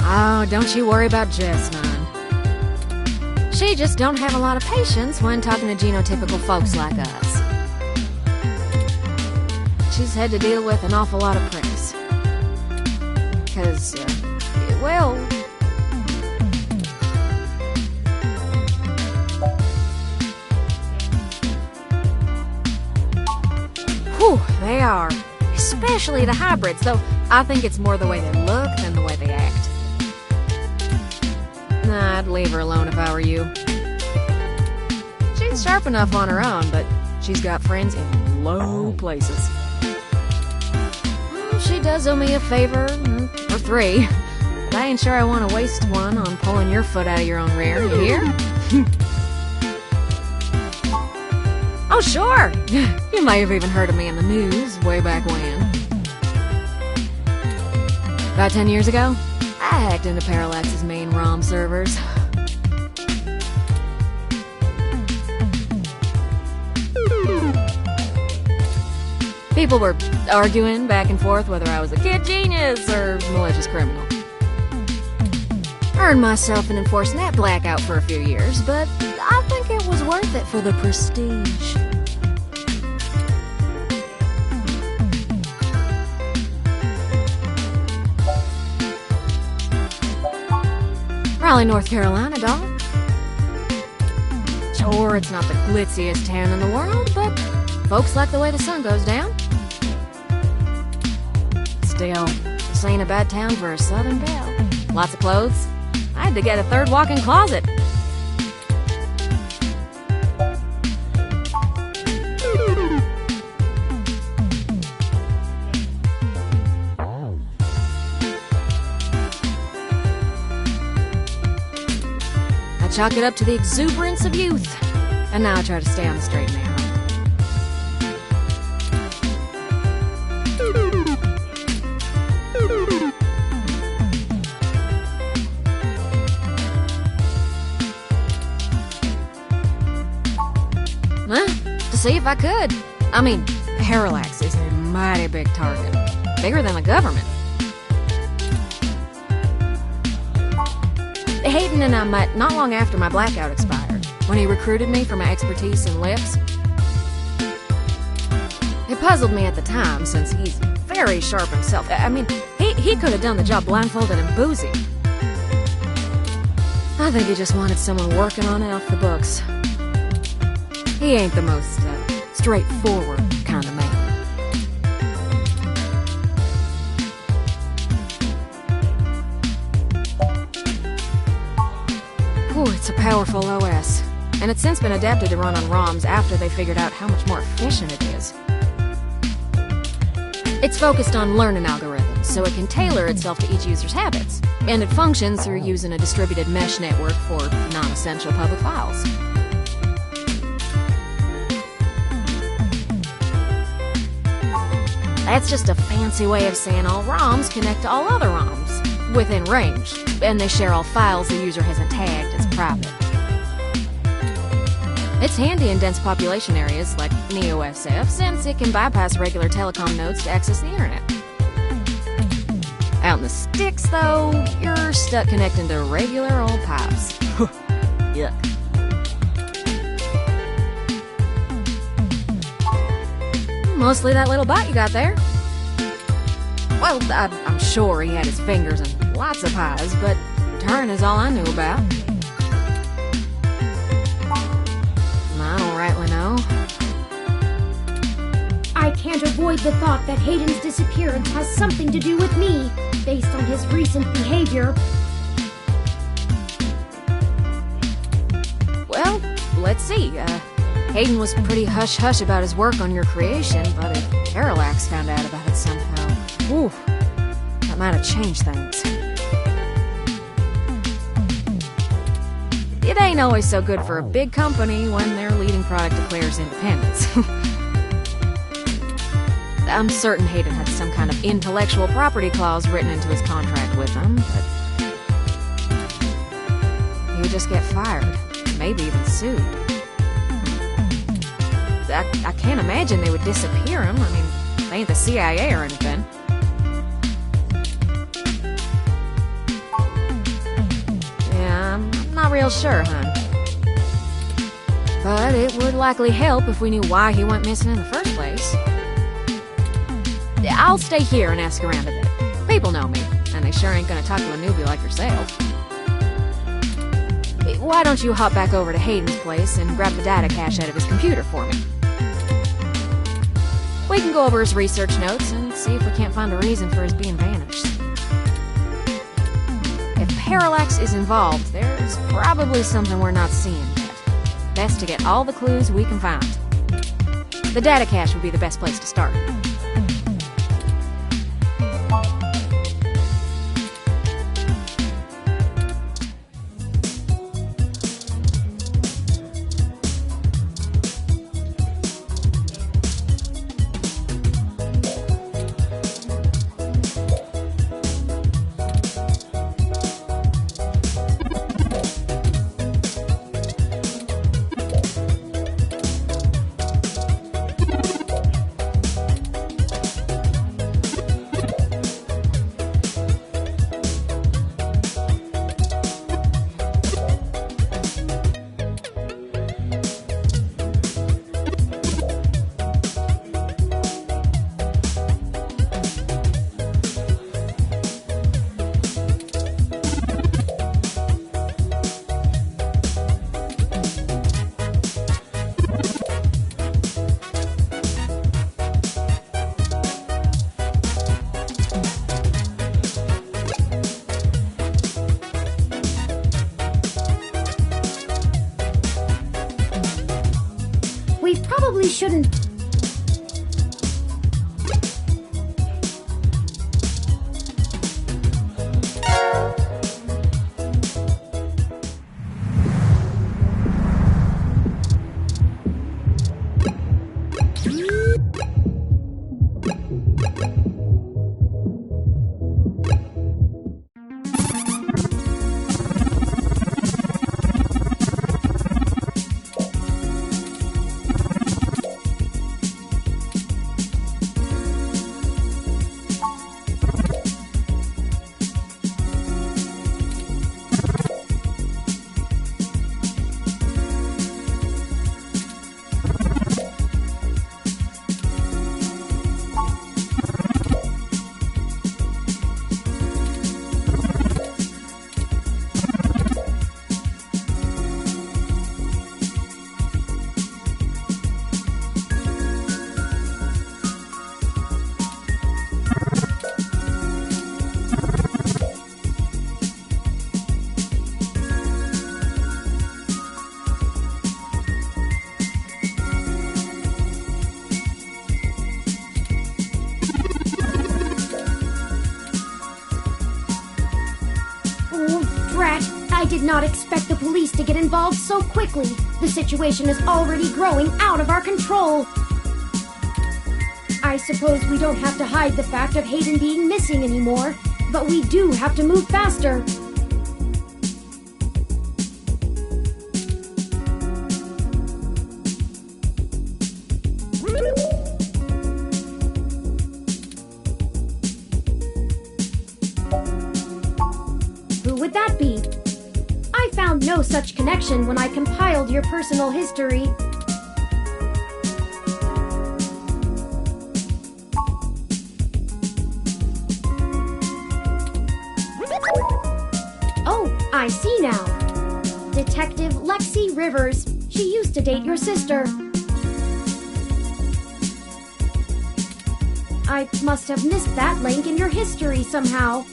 Oh, don't you worry about Jess, man. She just don't have a lot of patience when talking to genotypical folks like us. She's had to deal with an awful lot of pricks. 'Cause, well... Whew, they are. Especially the hybrids, though I think it's more the way they look than the way they act. Nah, I'd leave her alone if I were you. She's sharp enough on her own, but she's got friends in low places. Well, she does owe me a favor, or 3, but I ain't sure I want to waste one on pulling your foot out of your own rear, you hear? Oh, sure! You may have even heard of me in the news way back when. About 10 years ago, I hacked into Parallax's main ROM servers. People were arguing back and forth whether I was a kid genius or malicious criminal. Earned myself an enforced net blackout for a few years, but I think it it was worth it for the prestige. Raleigh, North Carolina, dog. Sure, it's not the glitziest town in the world, but folks like the way the sun goes down. Still, this ain't a bad town for a southern belle. Lots of clothes. I had to get a third walk-in closet. I chalk it up to the exuberance of youth, and now I try to stay on the straight and narrow. To see if I could. I mean, Parallax is a mighty big target. Bigger than the government. Hayden and I met not long after my blackout expired, when he recruited me for my expertise in lips. It puzzled me at the time, since he's very sharp himself. I mean, he could have done the job blindfolded and boozy. I think he just wanted someone working on it off the books. He ain't the most straightforward kind of man. Ooh, it's a powerful OS, and it's since been adapted to run on ROMs after they figured out how much more efficient it is. It's focused on learning algorithms, so it can tailor itself to each user's habits, and it functions through using a distributed mesh network for non-essential public files. That's just a fancy way of saying all ROMs connect to all other ROMs within range, and they share all files the user hasn't tagged as private. It's handy in dense population areas like NeoSF, since it can bypass regular telecom nodes to access the internet. Out in the sticks, though, you're stuck connecting to regular old pipes. Yuck. Mostly that little bot you got there. Well, I'm sure he had his fingers in lots of pies, but Turin is all I knew about. I don't rightly know. I can't avoid the thought that Hayden's disappearance has something to do with me, based on his recent behavior. Well, let's see. Hayden was pretty hush-hush about his work on your creation, but if Parallax found out about it somehow, whew, that might have changed things. It ain't always so good for a big company when their leading product declares independence. I'm certain Hayden had some kind of intellectual property clause written into his contract with them, but he would just get fired, maybe even sued. I can't imagine they would disappear him. I mean, they ain't the CIA or anything. Yeah, I'm not real sure, hon. But it would likely help if we knew why he went missing in the first place. I'll stay here and ask around a bit. People know me, and they sure ain't gonna talk to a newbie like yourself. Why don't you hop back over to Hayden's place and grab the data cache out of his computer for me? We can go over his research notes and see if we can't find a reason for his being vanished. If Parallax is involved, there's probably something we're not seeing yet. Best to get all the clues we can find. The data cache would be the best place to start. shouldn't... I did not expect the police to get involved so quickly. The situation is already growing out of our control. I suppose we don't have to hide the fact of Hayden being missing anymore, but we do have to move faster. Who would that be? I found no such connection when I compiled your personal history. Oh, I see now. Detective Lexi Rivers. She used to date your sister. I must have missed that link in your history somehow.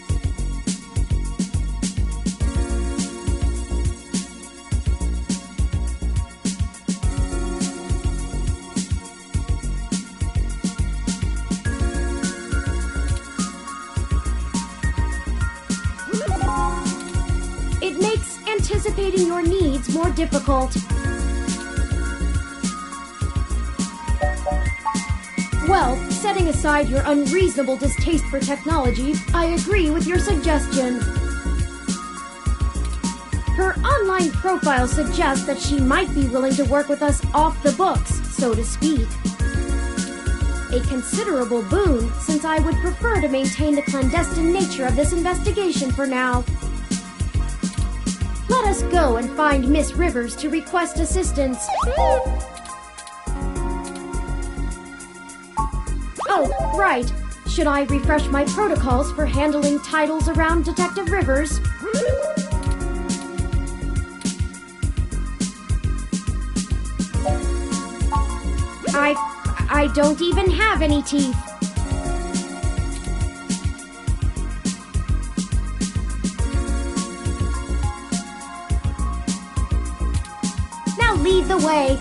It makes anticipating your needs more difficult. Well, setting aside your unreasonable distaste for technology, I agree with your suggestion. Her online profile suggests that she might be willing to work with us off the books, so to speak. A considerable boon, since I would prefer to maintain the clandestine nature of this investigation for now. Let us go and find Miss Rivers to request assistance. Oh, right. Should I refresh my protocols for handling titles around Detective Rivers? I don't even have any teeth. Now lead the way.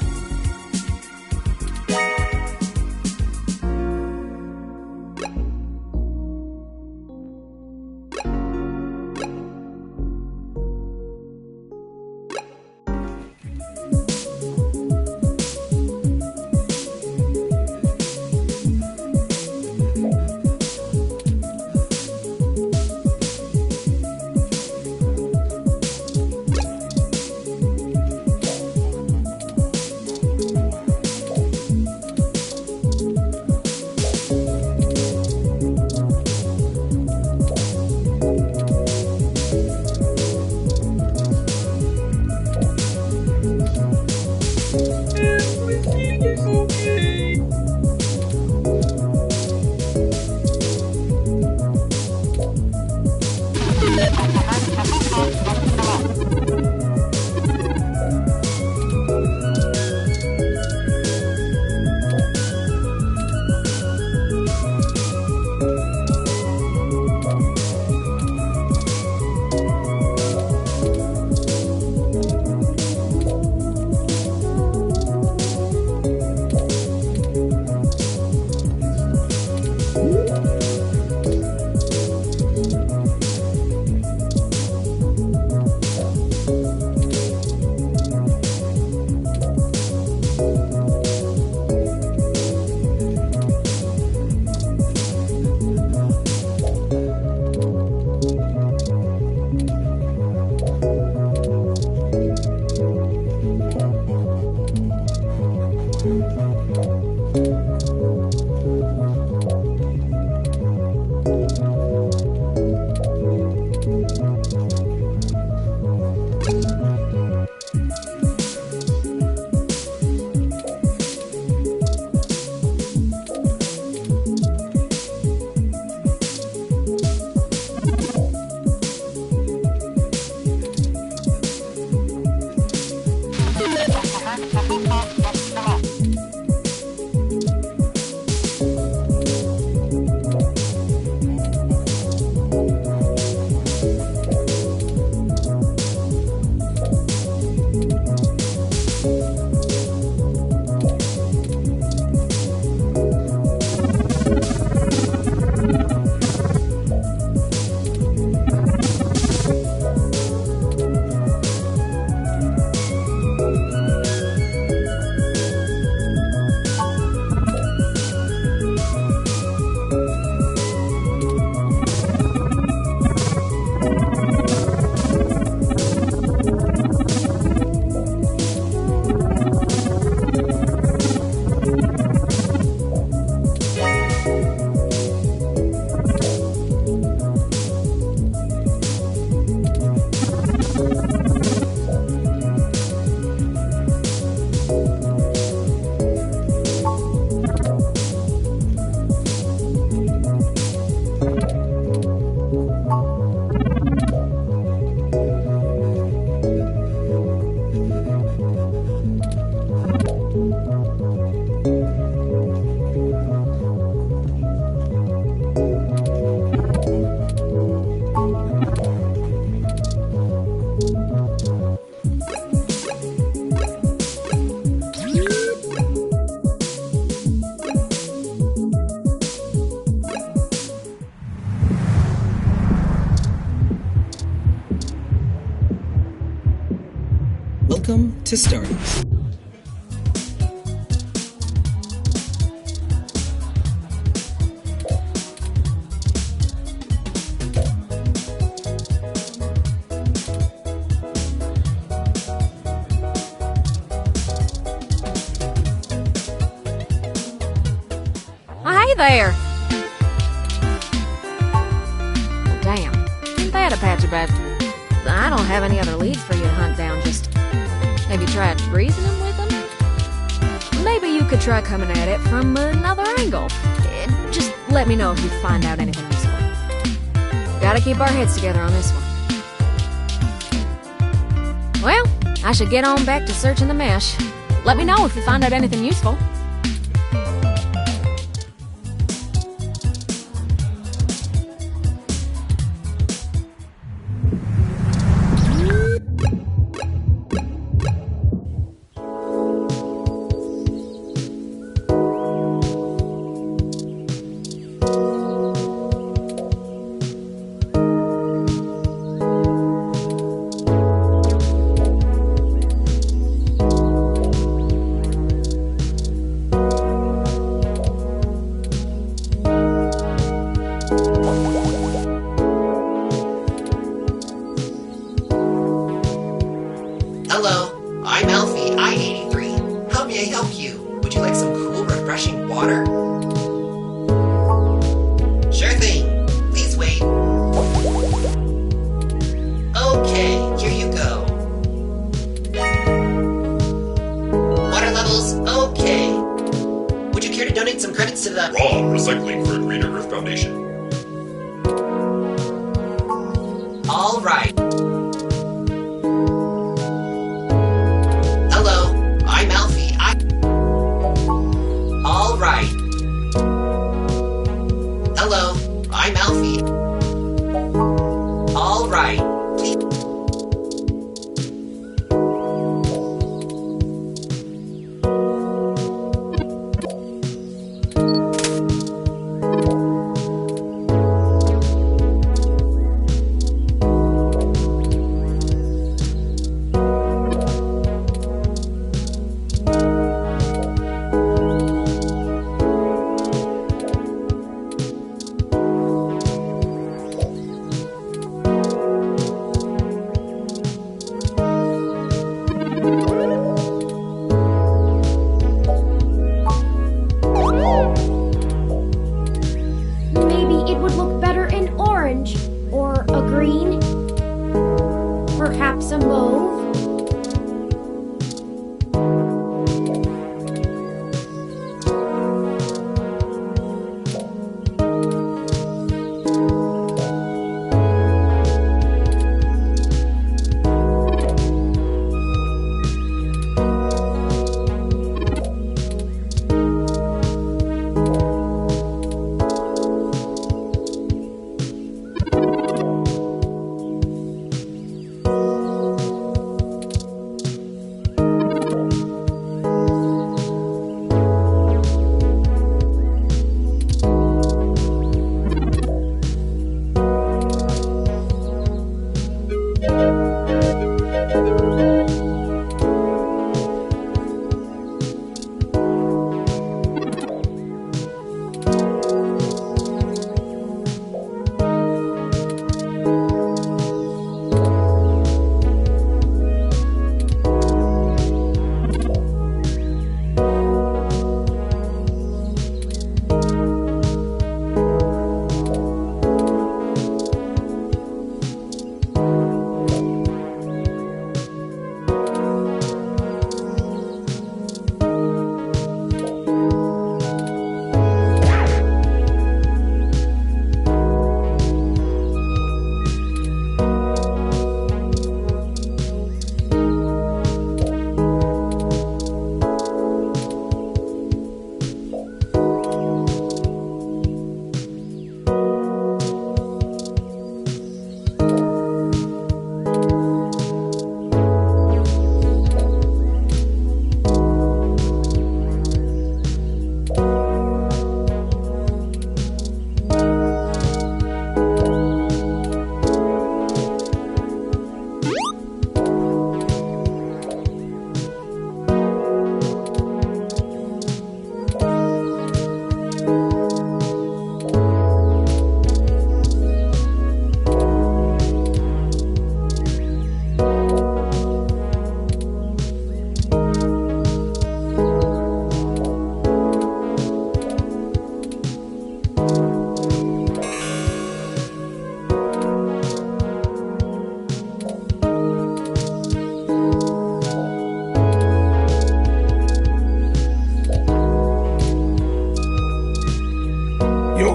to Stardust. Hey there! Damn, ain't that a patch of bad? I don't have any other leads for you to hunt down, just maybe try reasoning with them? Maybe you could try coming at it from another angle. Just let me know if you find out anything useful. Gotta keep our heads together on this one. Well, I should get on back to searching the mesh. Let me know if you find out anything useful. Hello, I'm Alfie, I-83. How may I help you? Would you like some cool, refreshing water? Sure thing. Please wait. Okay, here you go. Water levels, okay. Would you care to donate some credits to the... Raw recycling for Greener Earth Foundation. All right. Hello, I'm Alfie. All right. Hello, I'm Alfie. All right. Please.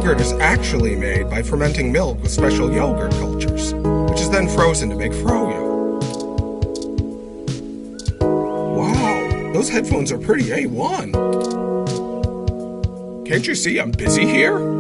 yogurt is actually made by fermenting milk with special yogurt cultures, which is then frozen to make froyo. Wow, those headphones are pretty A1. Can't you see I'm busy here?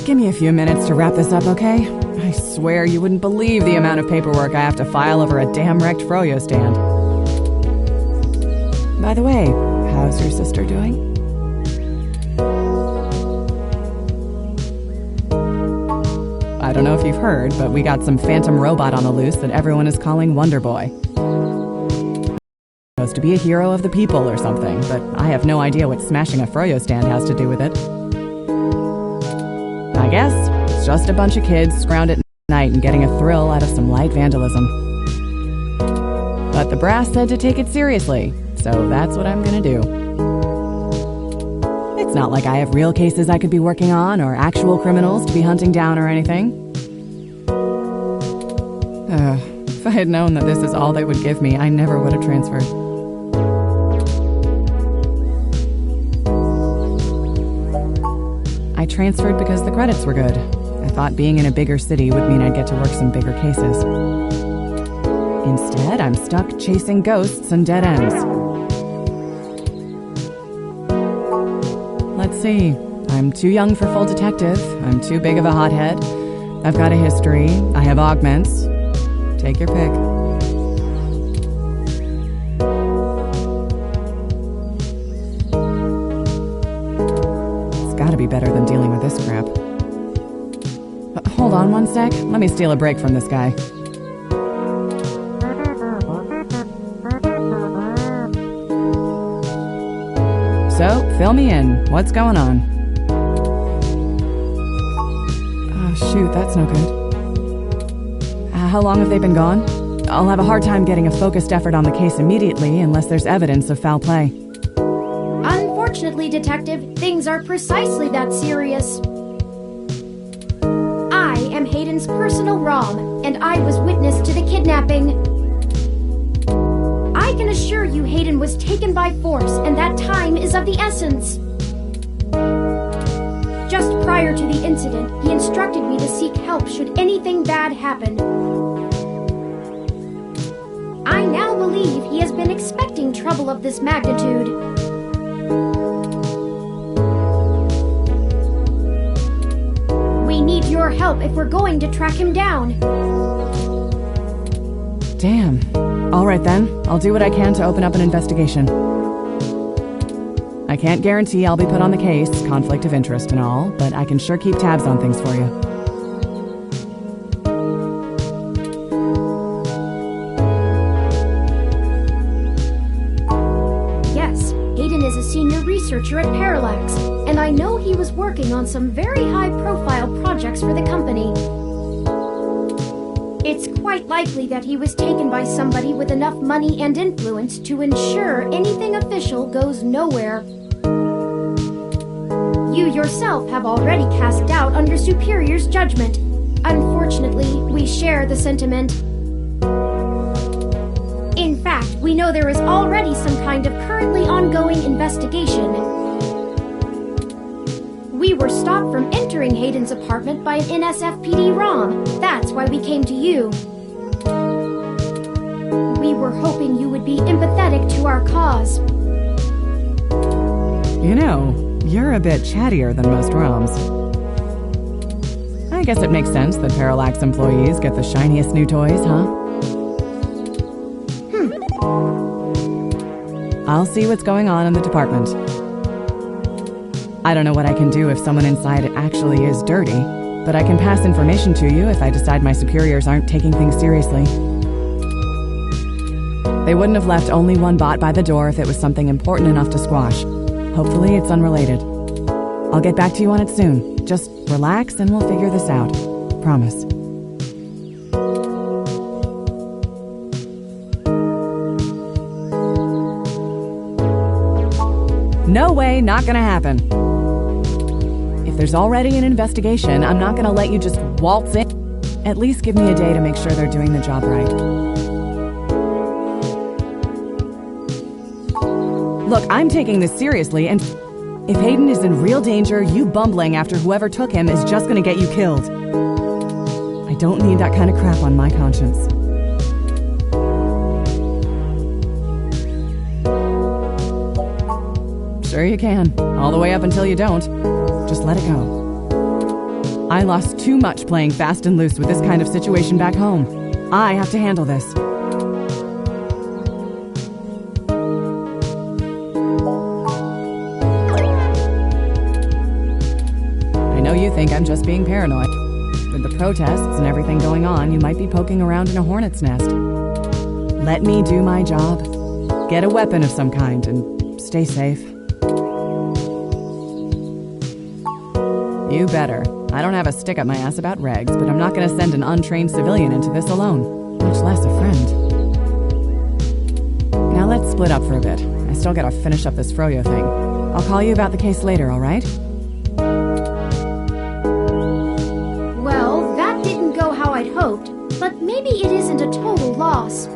Give me a few minutes to wrap this up, okay? I swear you wouldn't believe the amount of paperwork I have to file over a damn wrecked froyo stand. By the way, how's your sister doing? I don't know if you've heard, but we got some phantom robot on the loose that everyone is calling Wonder Boy. Supposed to be a hero of the people or something, but I have no idea what smashing a froyo stand has to do with it. I guess it's just a bunch of kids around at night and getting a thrill out of some light vandalism. But the brass said to take it seriously, so that's what I'm gonna do. It's not like I have real cases I could be working on or actual criminals to be hunting down or anything. If I had known that this is all they would give me, I never would have transferred. I transferred because the credits were good. I thought being in a bigger city would mean I'd get to work some bigger cases. Instead, I'm stuck chasing ghosts and dead ends. Let's see. I'm too young for full detective. I'm too big of a hothead. I've got a history. I have augments. Take your pick. Gotta be better than dealing with this crap. Hold on one sec. Let me steal a break from this guy. So, fill me in. What's going on? Oh, shoot, that's no good. How long have they been gone? I'll have a hard time getting a focused effort on the case immediately unless there's evidence of foul play. Unfortunately, Detective, things are precisely that serious. I am Hayden's personal ROM, and I was witness to the kidnapping. I can assure you Hayden was taken by force, and that time is of the essence. Just prior to the incident, he instructed me to seek help should anything bad happen. I now believe he has been expecting trouble of this magnitude. We need your help if we're going to track him down. Damn. All right then, I'll do what I can to open up an investigation. I can't guarantee I'll be put on the case, conflict of interest and all, but I can sure keep tabs on things for you. Yes, Hayden is a senior researcher at Parallax, and I know he was working on some very high-profile projects for the company. It's quite likely that he was taken by somebody with enough money and influence to ensure anything official goes nowhere. You yourself have already cast doubt on your superior's judgment. judgment. Unfortunately, we share the sentiment. In fact, we know there is already some kind of currently ongoing investigation. We were stopped from entering Hayden's apartment by an NSFPD ROM. That's why we came to you. We were hoping you would be empathetic to our cause. You know, you're a bit chattier than most ROMs. I guess it makes sense that Parallax employees get the shiniest new toys, huh? I'll see what's going on in the department. I don't know what I can do if someone inside actually is dirty, but I can pass information to you if I decide my superiors aren't taking things seriously. They wouldn't have left only one bot by the door if it was something important enough to squash. Hopefully it's unrelated. I'll get back to you on it soon. Just relax and we'll figure this out. Promise. No way, not gonna happen. If there's already an investigation, I'm not gonna let you just waltz in. At least give me a day to make sure they're doing the job right. Look, I'm taking this seriously, and if Hayden is in real danger, you bumbling after whoever took him is just gonna get you killed. I don't need that kind of crap on my conscience. Sure you can. All the way up until you don't. Just let it go. I lost too much playing fast and loose with this kind of situation back home. I have to handle this. I know you think I'm just being paranoid. With the protests and everything going on, you might be poking around in a hornet's nest. Let me do my job. Get a weapon of some kind and stay safe. You better. I don't have a stick up my ass about regs, but I'm not gonna send an untrained civilian into this alone, much less a friend. Now let's split up for a bit. I still gotta finish up this Froyo thing. I'll call you about the case later, alright? Well, that didn't go how I'd hoped, but maybe it isn't a total loss.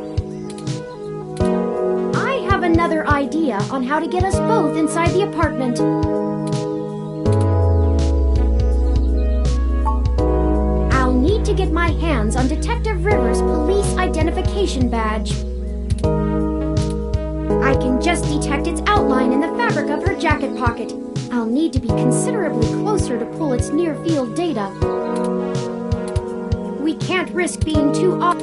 I have another idea on how to get us both inside the apartment. To get my hands on Detective Rivers' police identification badge. I can just detect its outline in the fabric of her jacket pocket. I'll need to be considerably closer to pull its near-field data. We can't risk being too off.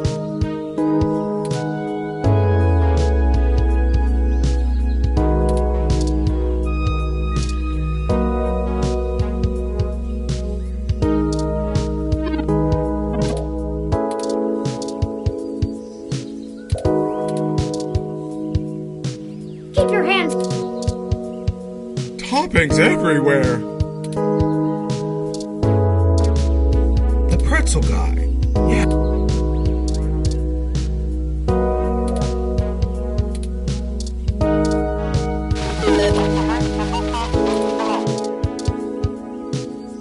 Toppings everywhere. The pretzel guy. Yeah.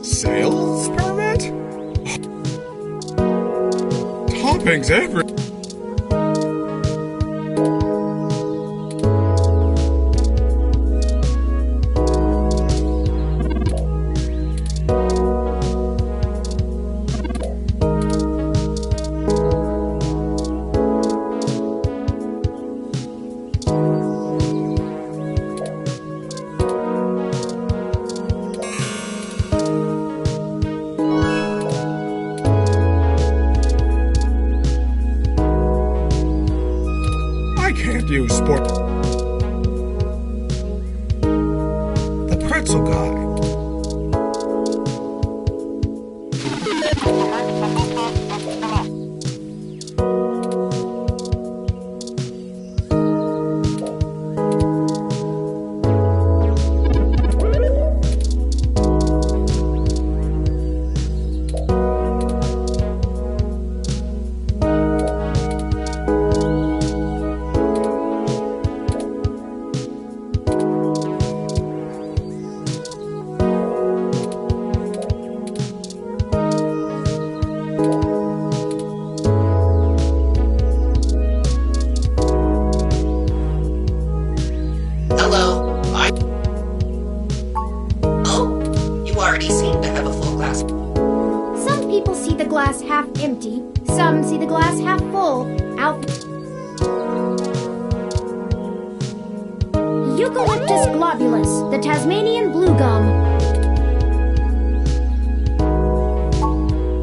Sales permit? Toppings everywhere. Some people see the glass half empty, some see the glass half full. Eucalyptus globulus, the Tasmanian blue gum.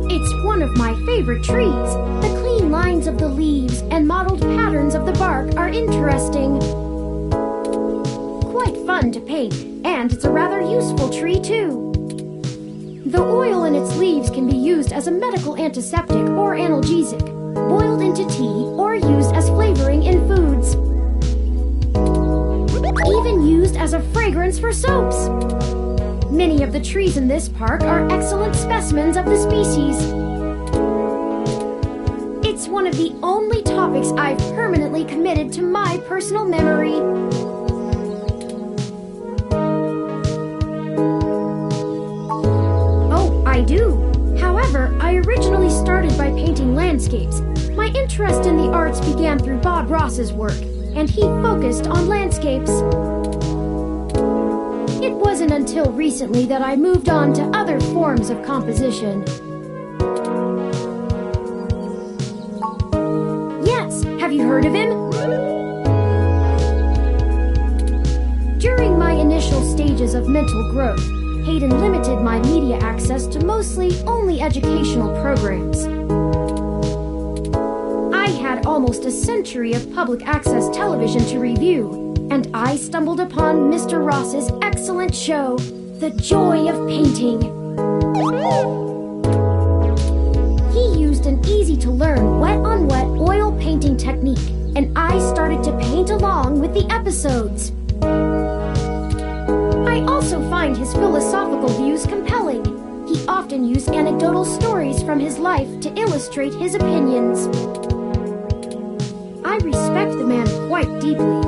It's one of my favorite trees. The clean lines of the leaves and mottled patterns of the bark are interesting. Quite fun to paint, and it's a rather useful tree too. The oil in its leaves can be used as a medical antiseptic or analgesic, boiled into tea, or used as flavoring in foods. Even used as a fragrance for soaps. Many of the trees in this park are excellent specimens of the species. It's one of the only topics I've permanently committed to my personal memory. Oh, I do. However, I originally started by painting landscapes. My interest in the arts began through Bob Ross's work, and he focused on landscapes. It wasn't until recently that I moved on to other forms of composition. Yes, have you heard of him? During my initial stages of mental growth, Hayden limited my media access to mostly only educational programs. I had almost a century of public access television to review, and I stumbled upon Mr. Ross's excellent show, The Joy of Painting. He used an easy-to-learn wet-on-wet oil painting technique, and I started to paint along with the episodes. I also find his philosophical views compelling. He often used anecdotal stories from his life to illustrate his opinions. I respect the man quite deeply.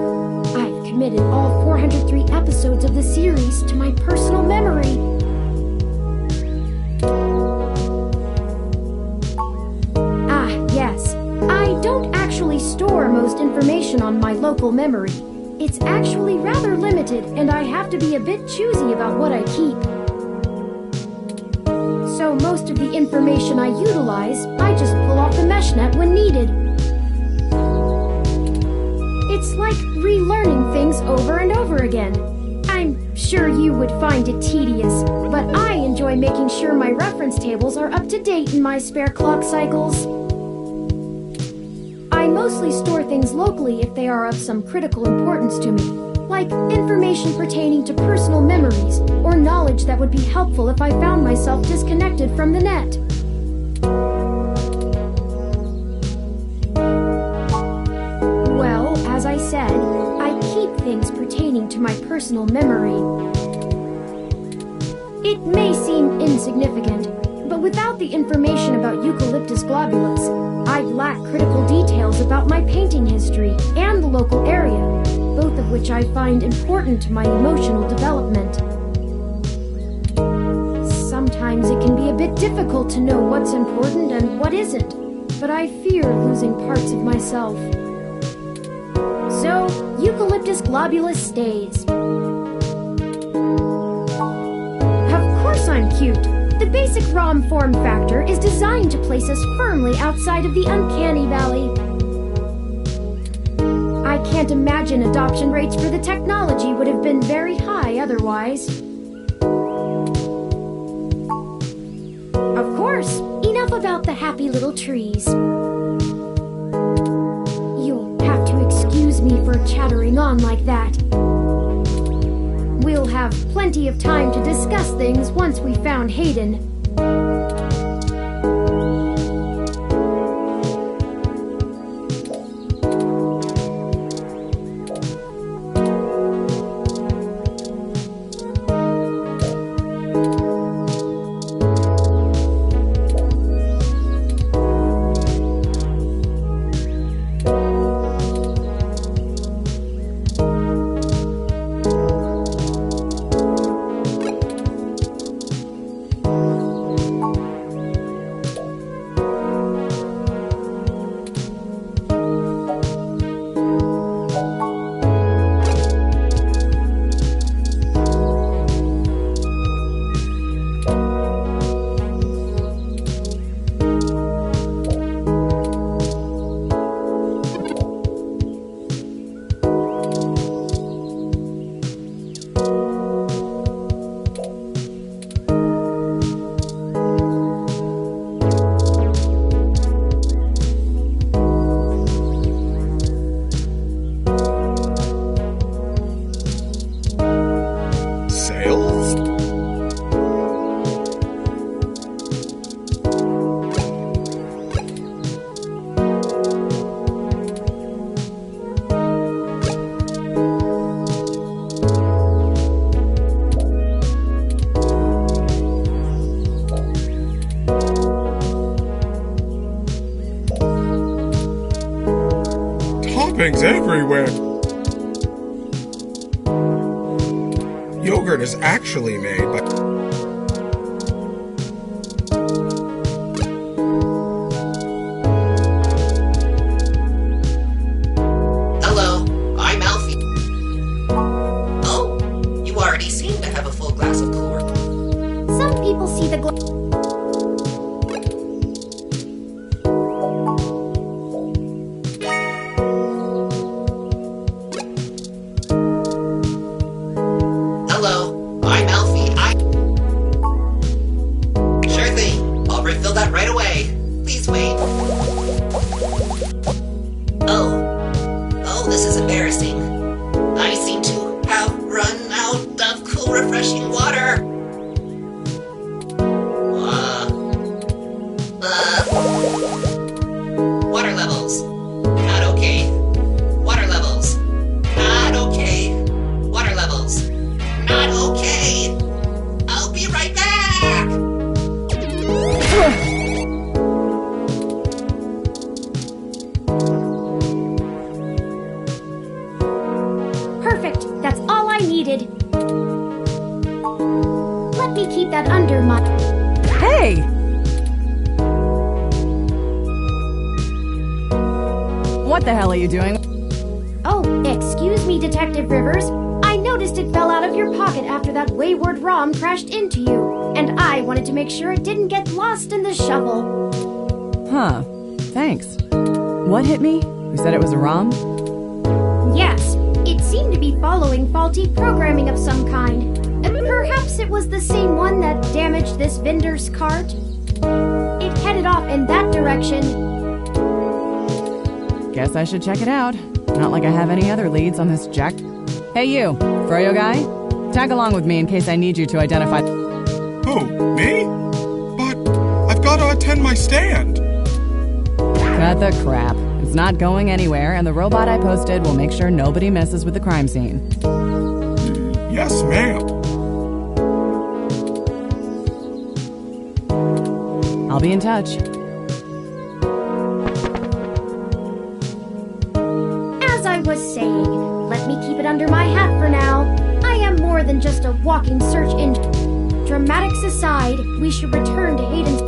I've committed all 403 episodes of the series to my personal memory. Ah, yes. I don't actually store most information on my local memory. It's actually rather limited, and I have to be a bit choosy about what I keep. So most of the information I utilize, I just pull off the mesh net when needed. It's like relearning things over and over again. I'm sure you would find it tedious, but I enjoy making sure my reference tables are up to date in my spare clock cycles. I mostly store things locally if they are of some critical importance to me, like information pertaining to personal memories or knowledge that would be helpful if I found myself disconnected from the net. Well, as I said, I keep things pertaining to my personal memory. It may seem insignificant, but without the information about Eucalyptus globulus, I'd lack critical details about my painting history and the local area, both of which I find important to my emotional development. Sometimes it can be a bit difficult to know what's important and what isn't, but I fear losing parts of myself. So, Eucalyptus globulus stays. Of course I'm cute. The basic ROM form factor is designed to place us firmly outside of the uncanny valley. I can't imagine adoption rates for the technology would have been very high otherwise. Of course, enough about the happy little trees. You'll have to excuse me for chattering on like that. We'll have plenty of time to discuss things once we found Hayden. things everywhere. Yogurt is actually made by... Hello, I'm Alfie. Oh, you already seem to have a full glass of cool. Some people see the Hello, I'm Alfie. Sure thing. I'll refill that right away. Please wait. Oh, this is embarrassing. I seem to have run out of cool, refreshing water. Water levels. Not okay. Water levels. Not okay. Water levels. Not okay. I'll be right back. Perfect. That's all I needed. Let me keep that under my... Hey! What the hell are you doing? Oh, excuse me, Detective Rivers. I noticed it fell out of your pocket after that wayward ROM crashed into you, and I wanted to make sure it didn't get lost in the shuffle. Huh. Thanks. What hit me? You said it was a ROM? Yes, it seemed to be following faulty programming of some kind. Perhaps it was the same one that damaged this vendor's cart? It headed off in that direction. Guess I should check it out. Not like I have any other leads on this jack. Hey you, Froyo guy? Tag along with me in case I need you to identify... Who, me? But I've got to attend my stand. Cut the crap. It's not going anywhere, and the robot I posted will make sure nobody messes with the crime scene. Yes, ma'am. I'll be in touch. As I was saying, let me keep it under my hat for now. I am more than just a walking search engine. Dramatics aside, we should return to Hayden's...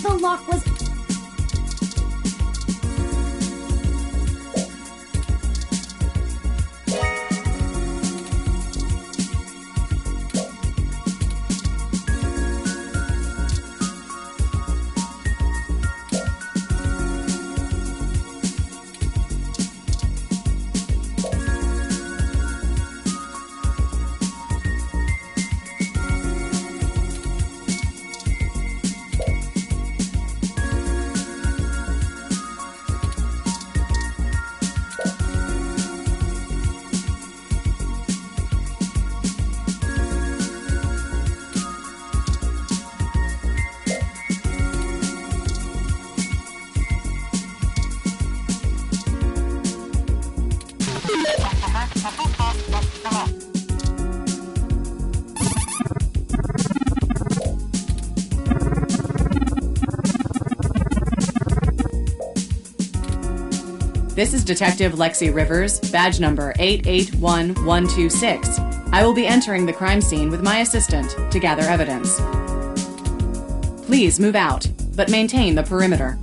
The lock was... This is Detective Lexi Rivers, badge number 881126. I will be entering the crime scene with my assistant to gather evidence. Please move out, but maintain the perimeter.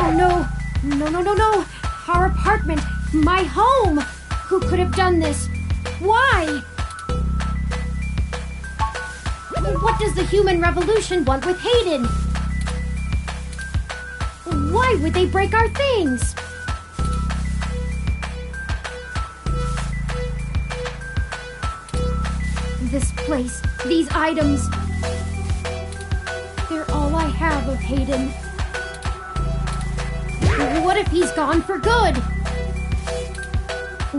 Oh no! No, no, no, no! Our apartment! My home! Who could have done this? Why? What does the human revolution want with Hayden? Why would they break our things? This place, these items, they're all I have of Hayden. What if he's gone for good?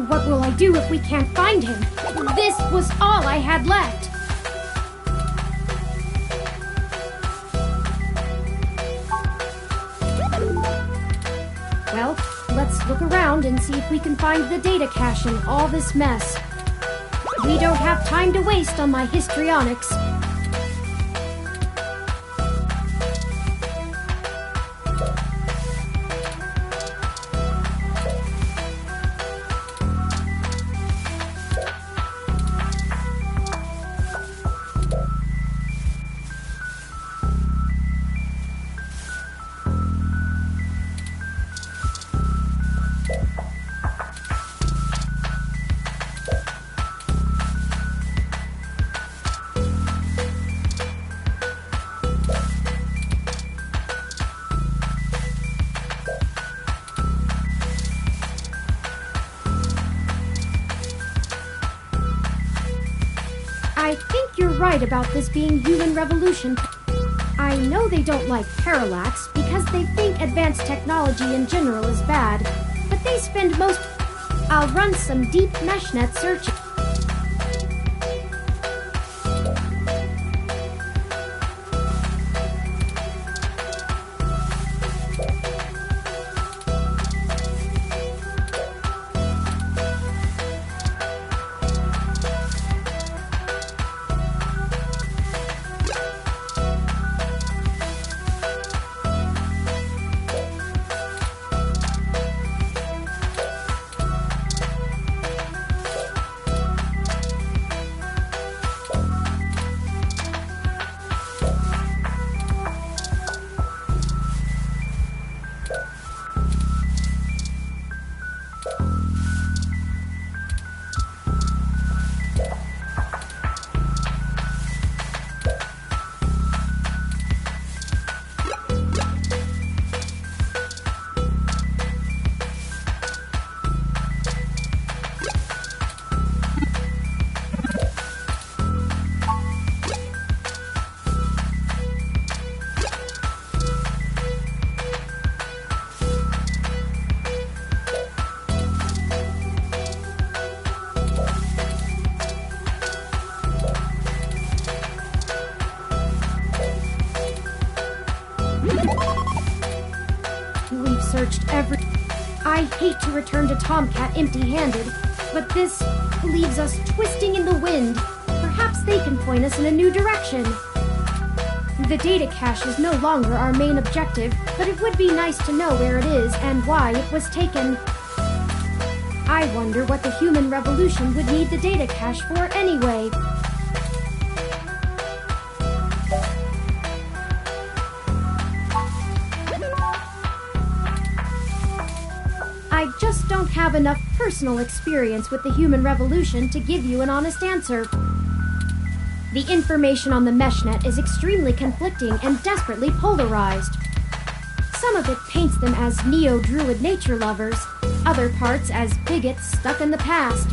What will I do if we can't find him? This was all I had left. Well, let's look around and see if we can find the data cache in all this mess. We don't have time to waste on my histrionics. I think you're right about this being human revolution. I know they don't like parallax because they think advanced technology in general is bad, but they spend most... I'll run some deep meshnet searching. We've searched every... I hate to return to Tomcat empty-handed, but this leaves us twisting in the wind. Perhaps they can point us in a new direction. The data cache is no longer our main objective, but it would be nice to know where it is and why it was taken. I wonder what the human revolution would need the data cache for anyway. I just don't have enough personal experience with the human revolution to give you an honest answer. The information on the meshnet is extremely conflicting and desperately polarized. Some of it paints them as neo-druid nature lovers, other parts as bigots stuck in the past.